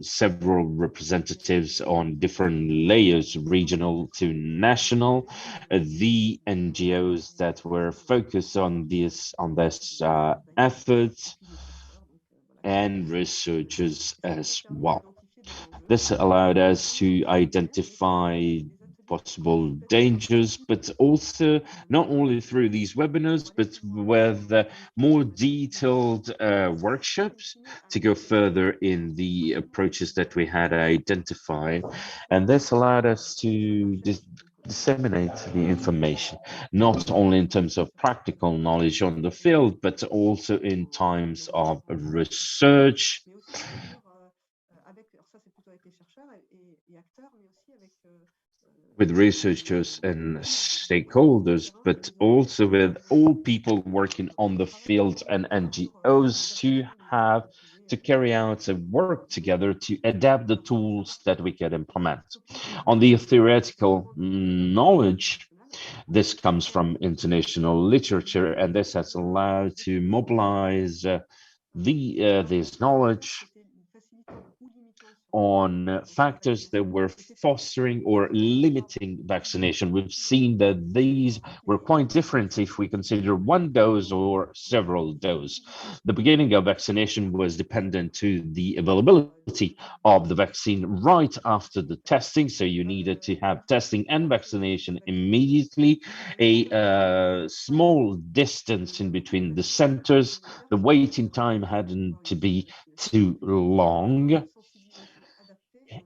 several representatives on different layers, regional to national, the NGOs that were focused on this effort, and researchers as well. This allowed us to identify possible dangers, but also not only through these webinars, but with more detailed workshops to go further in the approaches that we had identified. And this allowed us to disseminate the information, not only in terms of practical knowledge on the field, but also in times of research. with researchers and stakeholders, but also with all people working on the field and NGOs to carry out a work together to adapt the tools that we can implement. On the theoretical knowledge, this comes from international literature, and this has allowed to mobilize this knowledge on factors that were fostering or limiting vaccination. We've seen that these were quite different if we consider one dose or several doses. The beginning of vaccination was dependent to the availability of the vaccine right after the testing. So you needed to have testing and vaccination immediately, a small distance in between the centers. The waiting time hadn't to be too long.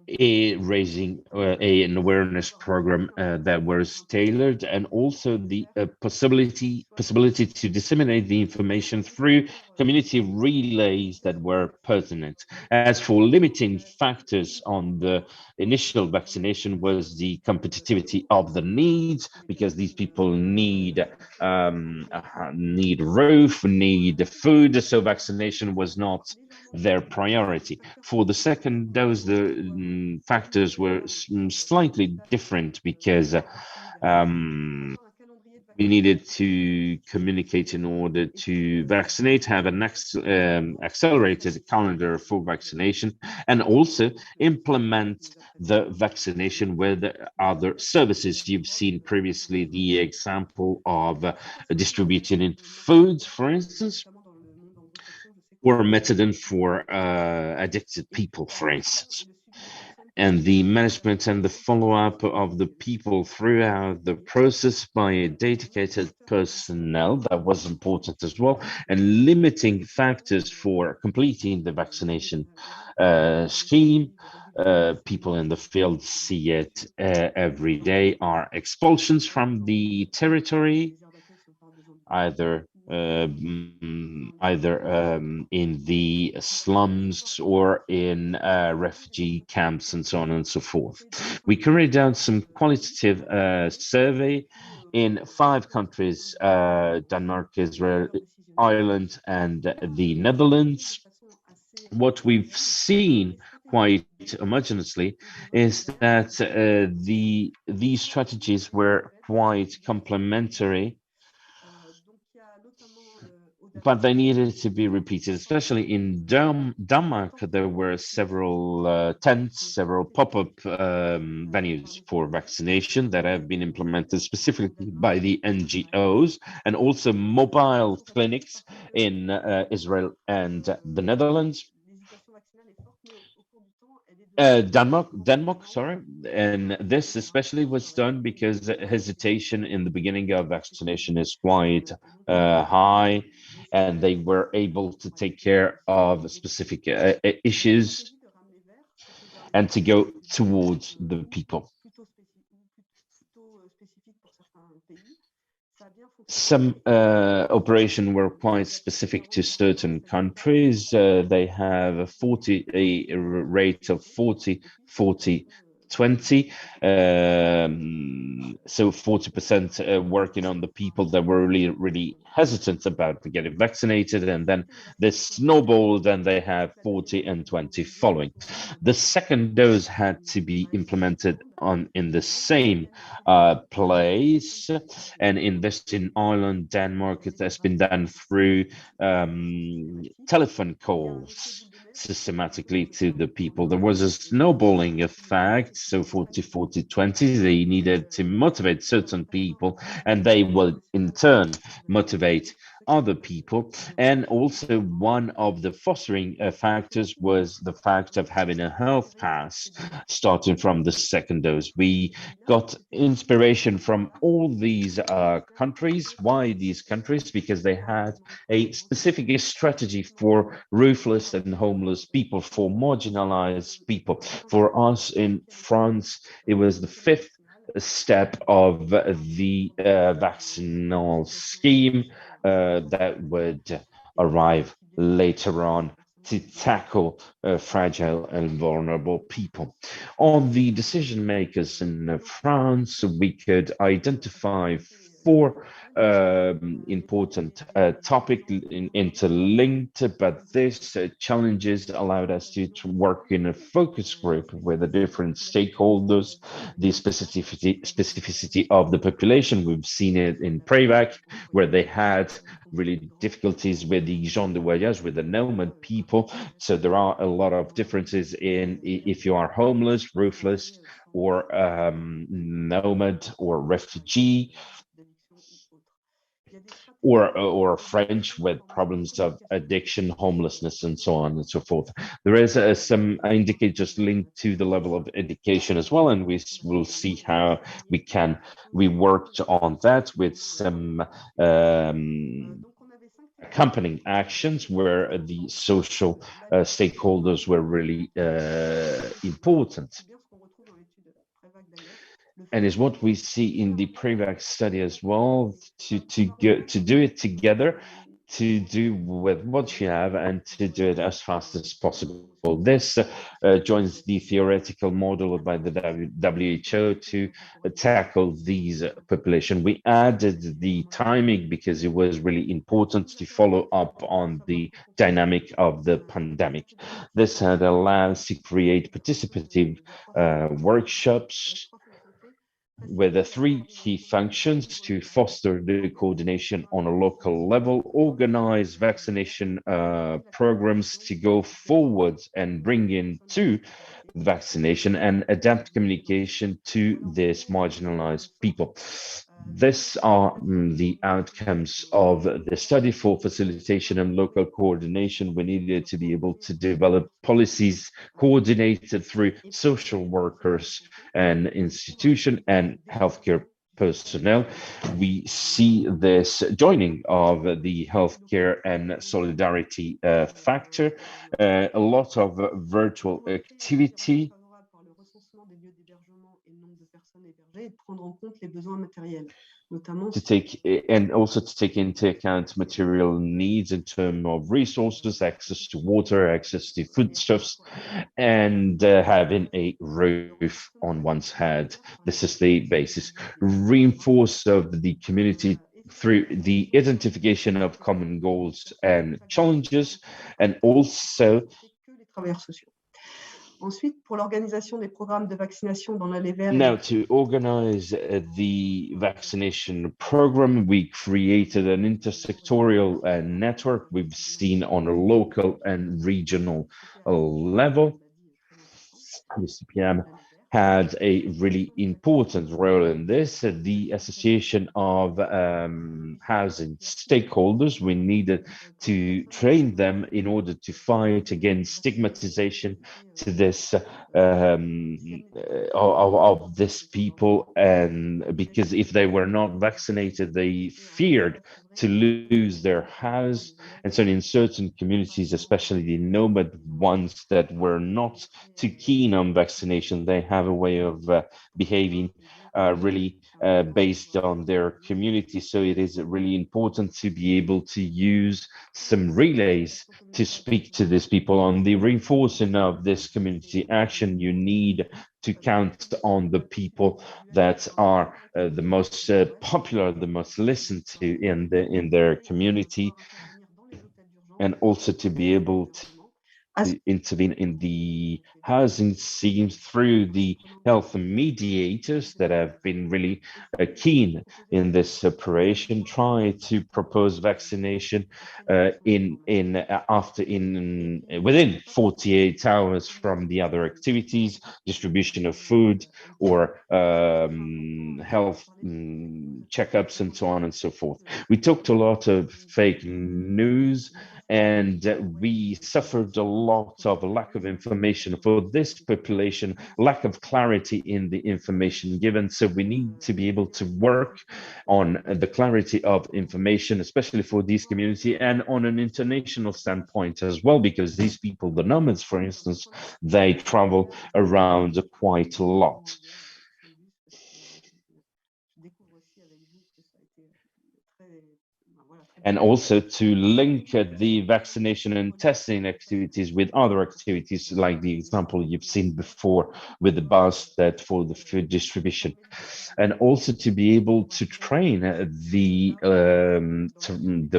Raising an awareness program that was tailored, and also the possibility to disseminate the information through community relays that were pertinent. As for limiting factors on the initial vaccination was the competitivity of the needs, because these people need roof, need food, so vaccination was not their priority. For the second dose, the factors were slightly different, because we needed to communicate in order to vaccinate, have an accelerated calendar for vaccination, and also implement the vaccination with other services. You've seen previously the example of distributing foods, for instance, or methadone for addicted people, for instance. And the management and the follow-up of the people throughout the process by a dedicated personnel, that was important as well, and limiting factors for completing the vaccination scheme. People in the field see it every day, are expulsions from the territory, either in the slums or in refugee camps and so on and so forth. We carried out some qualitative survey in 5 countries, Denmark, Israel, Ireland, and the Netherlands. What we've seen quite homogeneously is that these strategies were quite complementary, but they needed to be repeated, especially in Denmark. There were several tents, several pop-up venues for vaccination that have been implemented specifically by the NGOs, and also mobile clinics in Israel and the Netherlands. Denmark, sorry. And this especially was done because hesitation in the beginning of vaccination is quite high, and they were able to take care of specific issues and to go towards the people. Some operations were quite specific to certain countries. They have a rate of 40-40-20. So 40% working on the people that were really hesitant about getting vaccinated, and then this snowballed, and they have 40 and 20 following. The second dose had to be implemented in the same place, and in Ireland, Denmark, it has been done through telephone calls systematically to the people. There was a snowballing effect, so 40-40-20. They needed to motivate certain people, and they will in turn motivate other people. And also one of the fostering factors was the fact of having a health pass starting from the second dose. We got inspiration from all these countries. Why these countries? Because they had a specific strategy for roofless and homeless people, for marginalized people. For us in France, it was the 5th step of the Vaccinale scheme that would arrive later on to tackle fragile and vulnerable people. On the decision makers in France, we could identify four important topics interlinked, but this challenges allowed us to work in a focus group with the different stakeholders, the specificity of the population. We've seen it in Prevac, where they had really difficulties with the gens de voyage, with the nomad people. So there are a lot of differences in if you are homeless, roofless, or nomad or refugee, or French with problems of addiction, homelessness, and so on and so forth. There is some indicators linked to the level of education as well, and we will see how we worked on that with some accompanying actions where the social stakeholders were really important. And is what we see in the Prevac study as well, to do it together, to do with what you have, and to do it as fast as possible. This joins the theoretical model by the WHO to tackle these population. We added the timing because it was really important to follow up on the dynamic of the pandemic. This had allowed us to create participative workshops with the three key functions: to foster the coordination on a local level, organize vaccination programs to go forward and bring in to vaccination, and adapt communication to this marginalized people. These are the outcomes of the study. For facilitation and local coordination, we needed to be able to develop policies coordinated through social workers and institution and healthcare personnel. We see this joining of the healthcare and solidarity factor, a lot of virtual activity, to take, and also to take into account material needs in terms of resources, access to water, access to foodstuffs, and having a roof on one's head. This is the basis. Reinforce of the community through the identification of common goals and challenges, and also Ensuite, pour l'organisation des programmes de vaccination dans l'allée verte. Now, to organize the vaccination program, we created an intersectorial network we've seen on a local and regional level. The CPM had a really important role in this. The association of housing stakeholders, we needed to train them in order to fight against stigmatization to this of this people, and because if they were not vaccinated, they feared to lose their house. And so in certain communities, especially the nomad ones that were not too keen on vaccination, they have a way of behaving really based on their community. So it is really important to be able to use some relays to speak to these people. On the reinforcing of this community action, you need to count on the people that are the most popular, the most listened to in their community, and also to be able to intervene in the housing schemes through the health mediators that have been really keen in this operation. Try to propose vaccination within 48 hours from the other activities, distribution of food or health checkups and so on and so forth. We talked a lot of fake news, and we suffered a lot of lack of information for this population, lack of clarity in the information given. So we need to be able to work on the clarity of information, especially for these community, and on an international standpoint as well, because these people, the nomads, for instance, they travel around quite a lot. and also to link the vaccination and testing activities with other activities, like the example you've seen before with the bus that for the food distribution, and also to be able to train the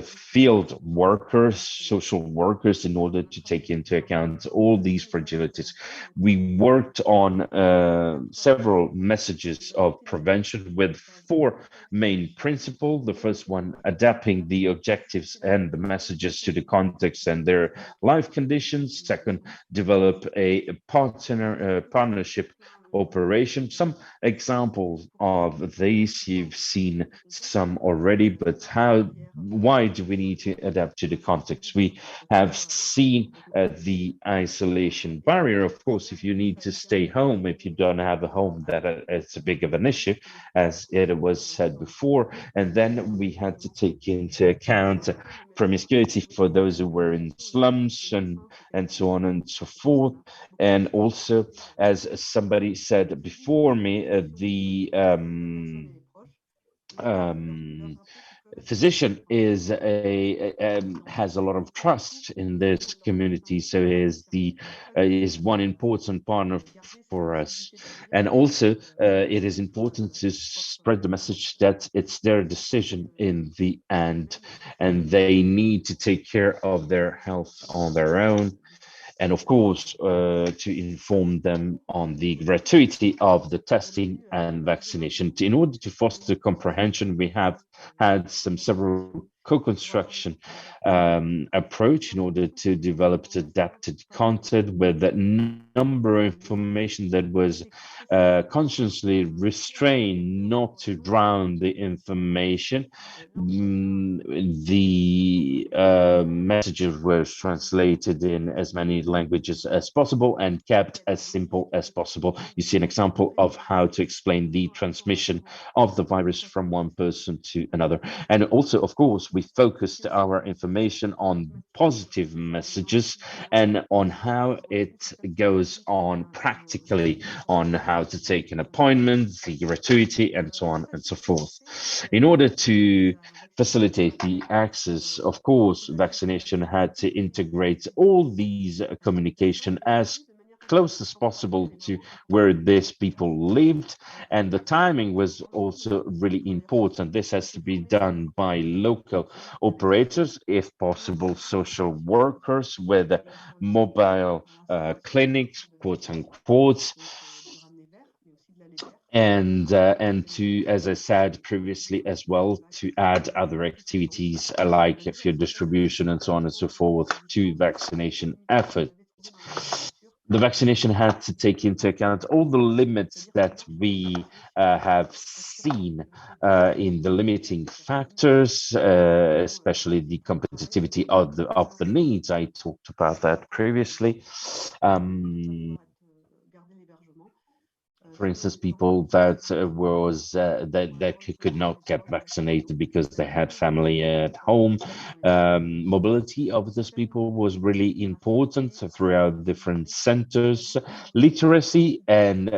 field workers, social workers, in order to take into account all these fragilities. We worked on several messages of prevention with 4 main principles. The first one, adapting the objectives and the messages to the context and their life conditions. Second, develop a partnership operation. Some examples of these, you've seen some already, but why do we need to adapt to the context? We have seen the isolation barrier. Of course, if you need to stay home, if you don't have a home, that it's a big of an issue, as it was said before. And then we had to take into account promiscuity for those who were in slums and so on and so forth. And also, as somebody said before me, the physician has a lot of trust in this community, so is one important partner for us. And also, it is important to spread the message that it's their decision in the end, and they need to take care of their health on their own. And of course, to inform them on the gratuity of the testing and vaccination. In order to foster comprehension, we have had several co-construction approach in order to develop adapted content with that number of information that was consciously restrained not to drown the information. The messages were translated in as many languages as possible and kept as simple as possible. You see an example of how to explain the transmission of the virus from one person to another. And also, of course, we focused our information on positive messages and on how it goes on practically, on how to take an appointment, the gratuity, and so on and so forth. In order to facilitate the access, of course, vaccination had to integrate all these communication as close as possible to where these people lived, and the timing was also really important. This has to be done by local operators, if possible social workers with mobile clinics, quote unquote, and to, as I said previously as well, to add other activities like field distribution and so on and so forth to vaccination effort. The vaccination had to take into account all the limits that we have seen in the limiting factors, especially the competitivity of the needs. I talked about that previously. For instance, people that could not get vaccinated because they had family at home. Mobility of these people was really important throughout different centers. Literacy and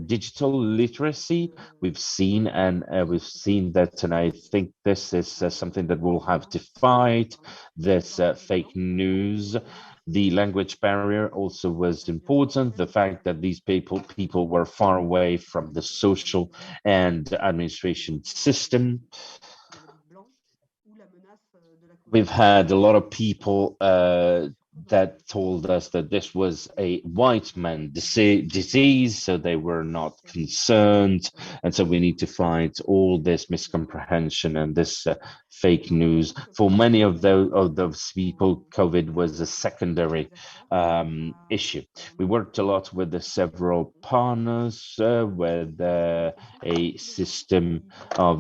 digital literacy, we've seen that, and I think this is something that we'll have to fight. This fake news. The language barrier also was important. The fact that these people were far away from the social and administration system. We've had a lot of people that told us that this was a white man disease, so they were not concerned. And so we need to fight all this miscomprehension and this fake news. For many of those people, COVID was a secondary issue. We worked a lot with the several partners with a system of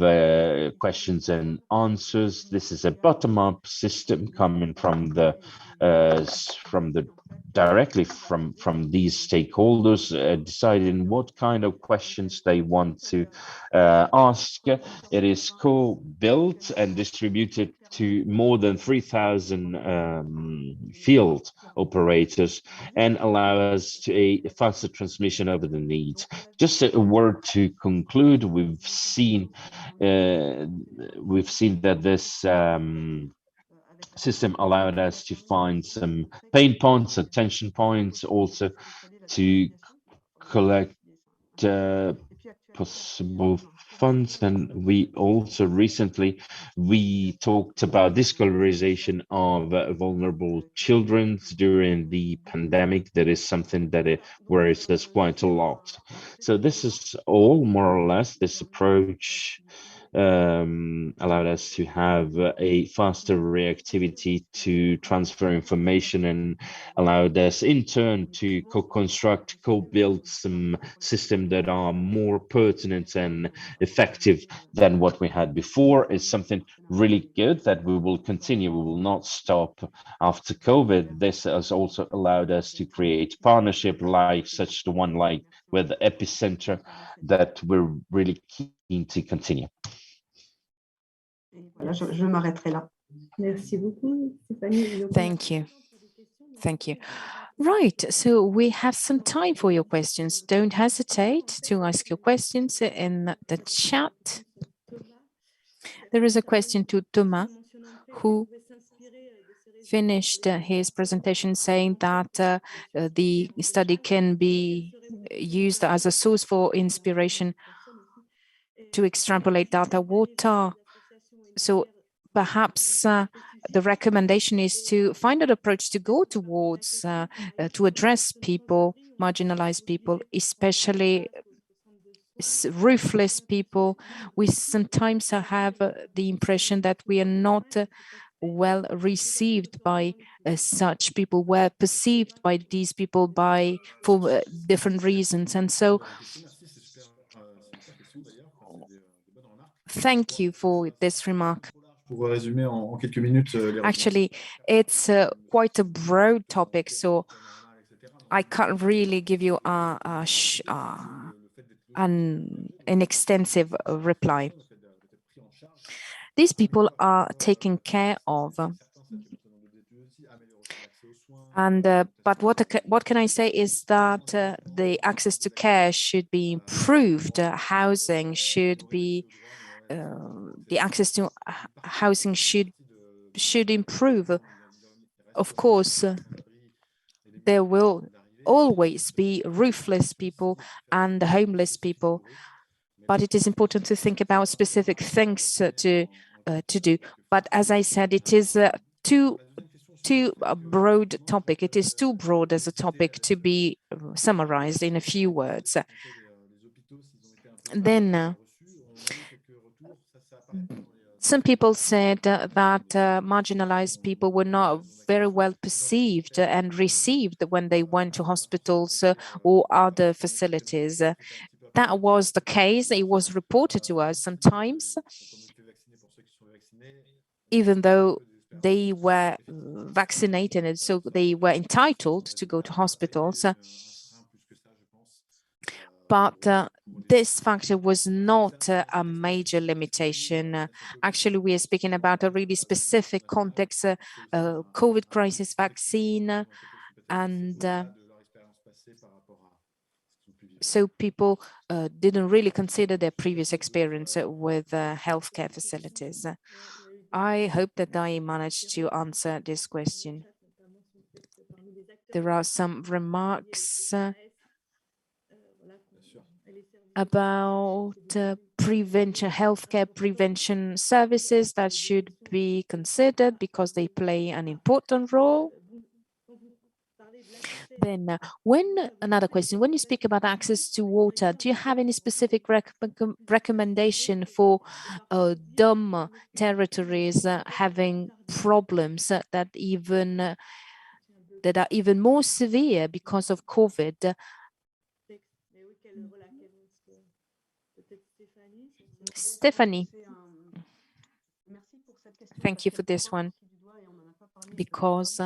questions and answers. This is a bottom-up system coming from the directly from these stakeholders, deciding what kind of questions they want to ask. It is co-built and distributed to more than 3,000 field operators and allow us to a faster transmission over the needs. Just a word to conclude, we've seen that this system allowed us to find some pain points and tension points, also to collect possible funds. And we also recently talked about discolorization of vulnerable children during the pandemic. That is something that worries us quite a lot. So this is all more or less. This approach allowed us to have a faster reactivity to transfer information and allowed us in turn to co-construct, co-build some systems that are more pertinent and effective than what we had before. Is something really good that we will continue. We will not stop after COVID. This has also allowed us to create partnership like such the one like with Epicentre that we're really keen to continue. Voilà, je m'arrêterai là. Merci beaucoup, Stéphanie. Thank you. Thank you. Right, so we have some time for your questions. Don't hesitate to ask your questions in the chat. There is a question to Thomas, who finished his presentation saying that the study can be used as a source for inspiration to extrapolate data. So perhaps the recommendation is to find an approach to go towards to address people, marginalized people, especially roofless people. We sometimes have the impression that we are not well received by such people, were perceived by these people for different reasons. And so thank you for this remark. Actually, it's quite a broad topic, so I can't really give you an extensive reply. These people are taken care of. And but what can I say is that the access to care should be improved. Housing should be the access to housing should improve. Of course, there will always be roofless people and homeless people, but it is important to think about specific things to do. But as I said, it is too broad topic. It is too broad as a topic to be summarized in a few words. Then some people said that marginalized people were not very well perceived and received when they went to hospitals or other facilities. That was the case. It was reported to us sometimes, even though they were vaccinated and so they were entitled to go to hospitals. But this factor was not a major limitation. Actually, we are speaking about a really specific context, COVID crisis vaccine, and so people didn't really consider their previous experience with healthcare facilities. I hope that I managed to answer this question. There are some remarks about prevention, healthcare prevention services that should be considered because they play an important role. Then another question, when you speak about access to water, do you have any specific recommendation for dumb territories having problems that are even more severe because of COVID? Stéphanie, thank you for this one, because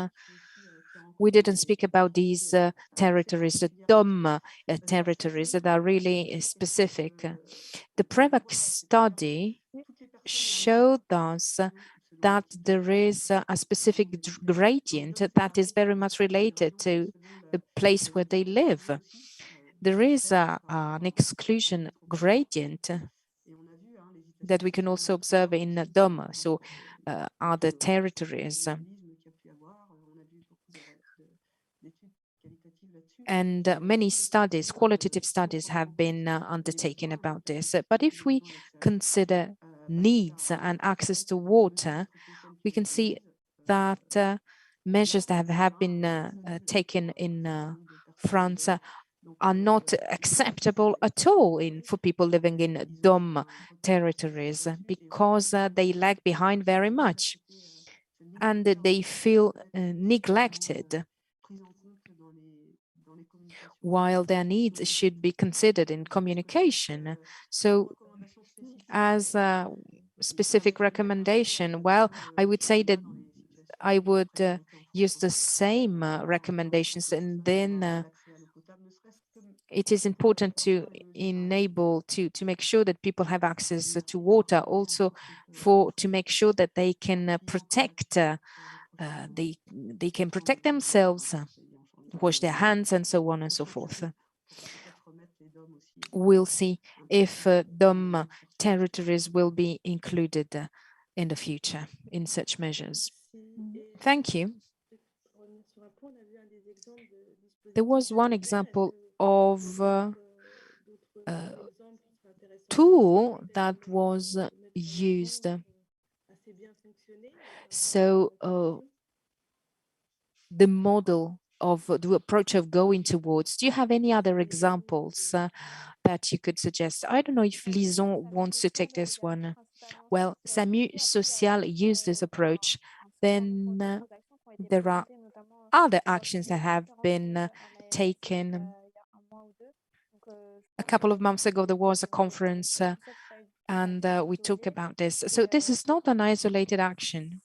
We didn't speak about these territories, the DOM territories that are really specific. The PREVAC study showed us that there is a specific gradient that is very much related to the place where they live. There is an exclusion gradient that we can also observe in DOM, so other territories. And many studies, qualitative studies, have been undertaken about this. But if we consider needs and access to water, we can see that measures that have been taken in France are not acceptable at all for people living in DOM territories, because they lag behind very much and they feel neglected, while their needs should be considered in communication. So as a specific recommendation, well, I would say that I would use the same recommendations, and then it is important to enable, to make sure that people have access to water, also to make sure that they can protect, they can protect themselves, wash their hands, and so on and so forth. We'll see if DOM territories will be included in the future in such measures. Thank you. There was one example of tool that was used. So the model of the approach of going towards. Do you have any other examples that you could suggest? I don't know if Lison wants to take this one. Well, Samu Social used this approach. Then there are other actions that have been taken. A couple of months ago, there was a conference and we talked about this. So this is not an isolated action.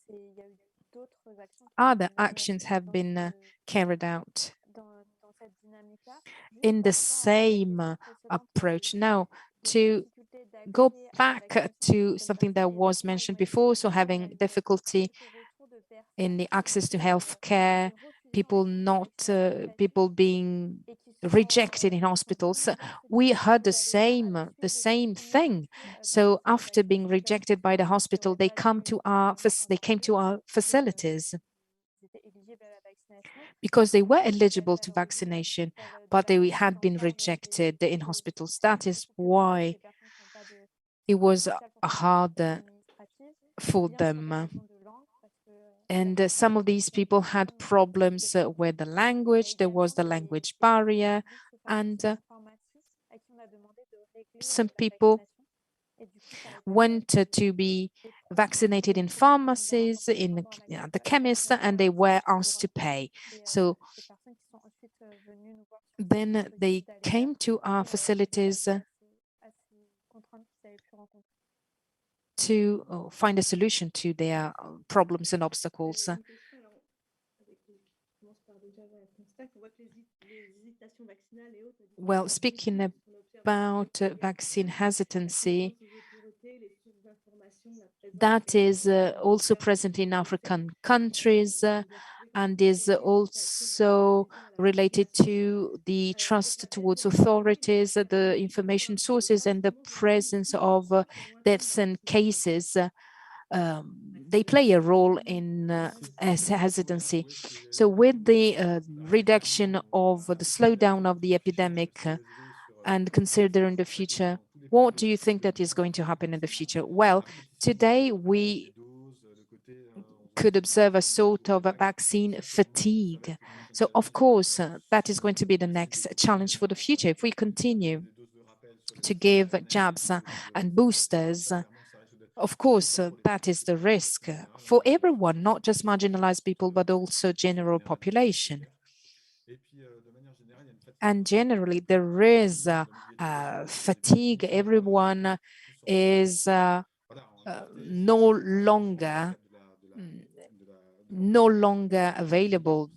Other actions have been carried out in the same approach. Now, to go back to something that was mentioned before, so having difficulty in the access to healthcare, people being rejected in hospitals, we heard the same thing. So after being rejected by the hospital, they came to our facilities because they were eligible to vaccination, but they had been rejected in hospitals. That is why it was hard for them. And some of these people had problems with the language. There was the language barrier, and some people went to be vaccinated in pharmacies, in the chemists, and they were asked to pay. So then they came to our facilities to find a solution to their problems and obstacles. Well, speaking about vaccine hesitancy, that is also present in African countries and is also related to the trust towards authorities, the information sources, and the presence of deaths and cases. They play a role in hesitancy. So with the reduction of the slowdown of the epidemic and considering the future, what do you think that is going to happen in the future? Well, today we could observe a sort of a vaccine fatigue. So of course, that is going to be the next challenge for the future. If we continue to give jabs and boosters, of course, that is the risk for everyone, not just marginalized people, but also general population. And generally, there is fatigue. Everyone is no longer available.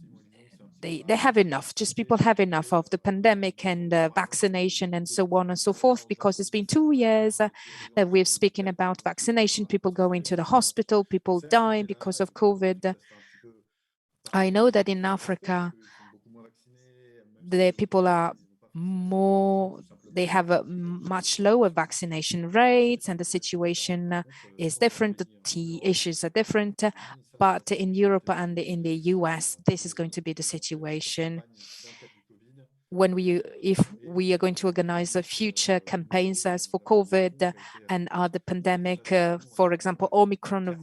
they have enough, just people have enough of the pandemic and vaccination and so on and so forth, because it's been 2 years that we're speaking about vaccination, people going to the hospital, people dying because of COVID. I know that in Africa, the people are more, they have a much lower vaccination rates and the situation is different, the issues are different. But in Europe and in the US, this is going to be the situation when if we are going to organize a future campaigns as for COVID and other pandemic, for example, Omicron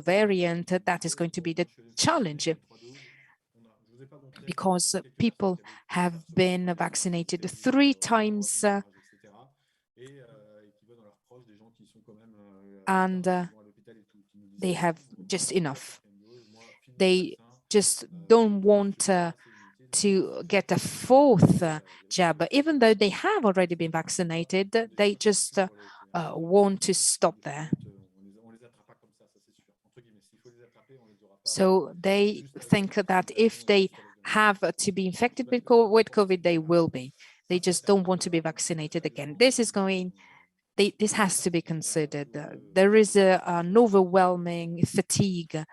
variant, that is going to be the challenge, because people have been vaccinated 3 times and they have just enough. They just don't want to get a 4th jab, even though they have already been vaccinated. They just want to stop there. So they think that if they have to be infected with COVID, they will be. They just don't want to be vaccinated again. This is going. This has to be considered. There is an overwhelming fatigue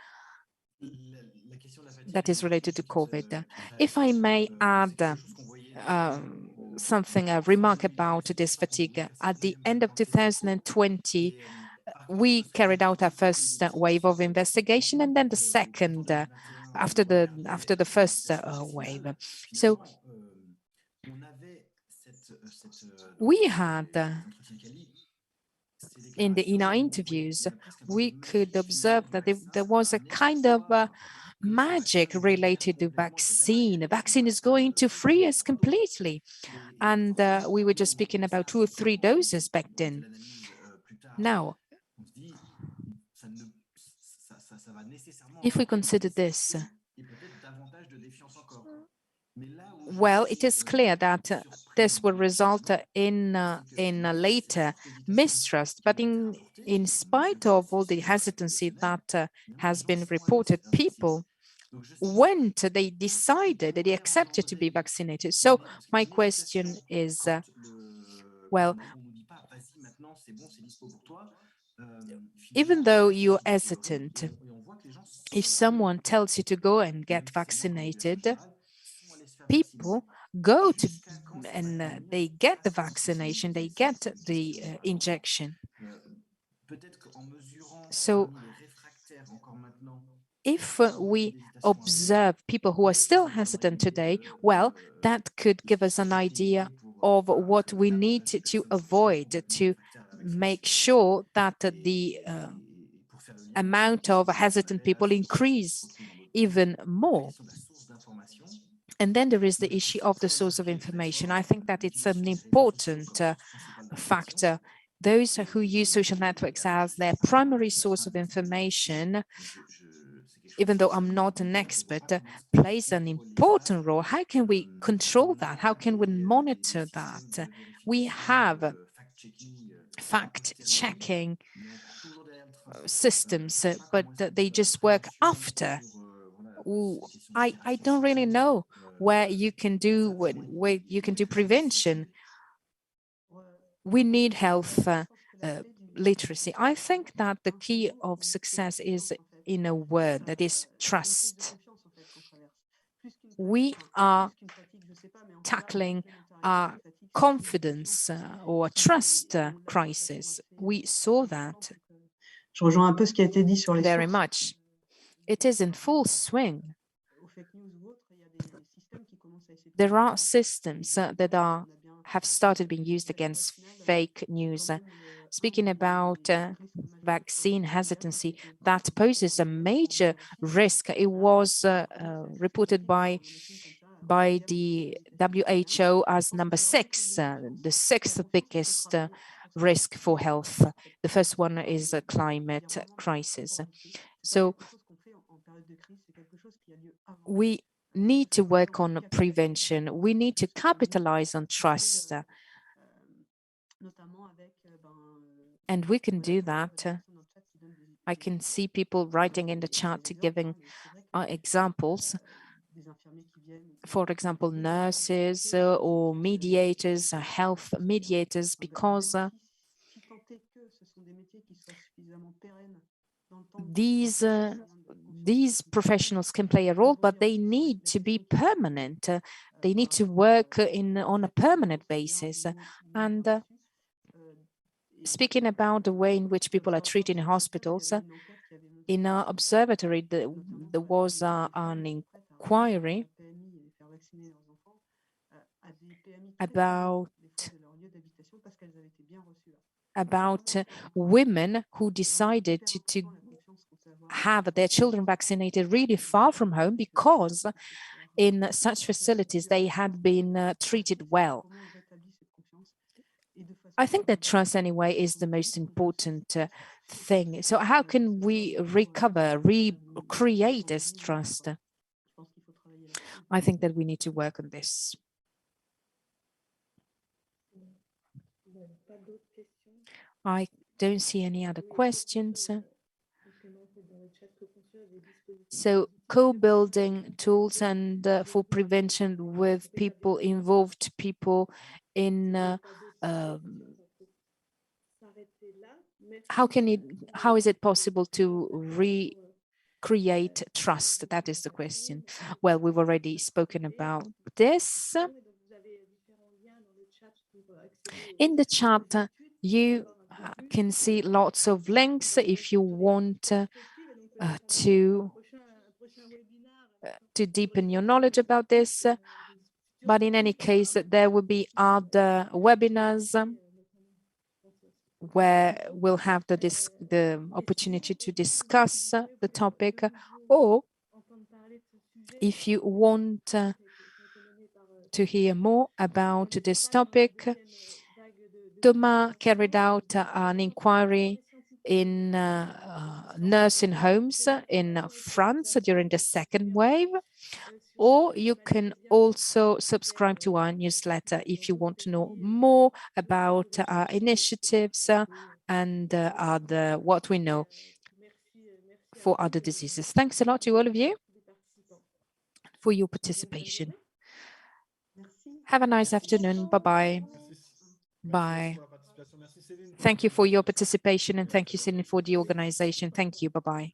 that is related to COVID. If I may add something, a remark about this fatigue, at the end of 2020, we carried out our first wave of investigation, and then the second after the first wave. So we had in our interviews, we could observe that there was a kind of magic related to vaccine. A vaccine is going to free us completely. And we were just speaking about 2 or 3 doses back then. Now, if we consider this, well, it is clear that this will result in a later mistrust. But in spite of all the hesitancy that has been reported, people went, they decided, they accepted to be vaccinated. So my question is, well, even though you're hesitant, if someone tells you to go and get vaccinated, people go to and they get the vaccination, they get the injection. So if we observe people who are still hesitant today, well, that could give us an idea of what we need to avoid to make sure that the amount of hesitant people increase even more. And then there is the issue of the source of information. I think that it's an important factor. Those who use social networks as their primary source of information, even though I'm not an expert, plays an important role. How can we control that? How can we monitor that? We have fact-checking systems, but they just work after. I don't really know where you can do prevention. We need health literacy. I think that the key of success is in a word, that is trust. We are tackling a confidence or trust crisis. We saw that very much. It is in full swing. There are systems that have started being used against fake news. Speaking about vaccine hesitancy, that poses a major risk. It was reported by the WHO as number 6, the 6th biggest risk for health. The first one is a climate crisis. So we need to work on prevention. We need to capitalize on trust. And we can do that. I can see people writing in the chat, giving examples. for example, nurses or mediators, health mediators, because these professionals can play a role, but they need to be permanent. They need to work on a permanent basis. And speaking about the way in which people are treated in hospitals, in our observatory, there was an inquiry about women who decided to have their children vaccinated really far from home because in such facilities they had been treated well. I think that trust anyway is the most important thing. So how can we recover, recreate this trust? I think that we need to work on this. I don't see any other questions. So co-building tools and for prevention with people involved, people in how is it possible to recreate trust? That is the question. Well, we've already spoken about this. In the chapter, you can see lots of links if you want to deepen your knowledge about this. But in any case, there will be other webinars where we'll have the opportunity to discuss the topic, or if you want to hear more about this topic, Thomas carried out an inquiry in nursing homes in France during the second wave, or you can also subscribe to our newsletter if you want to know more about our initiatives and what we know for other diseases. Thanks a lot to all of you for your participation. Have a nice afternoon. Bye-bye. Bye. Thank you for your participation, and thank you, Céline, for the organization. Thank you. Bye-bye.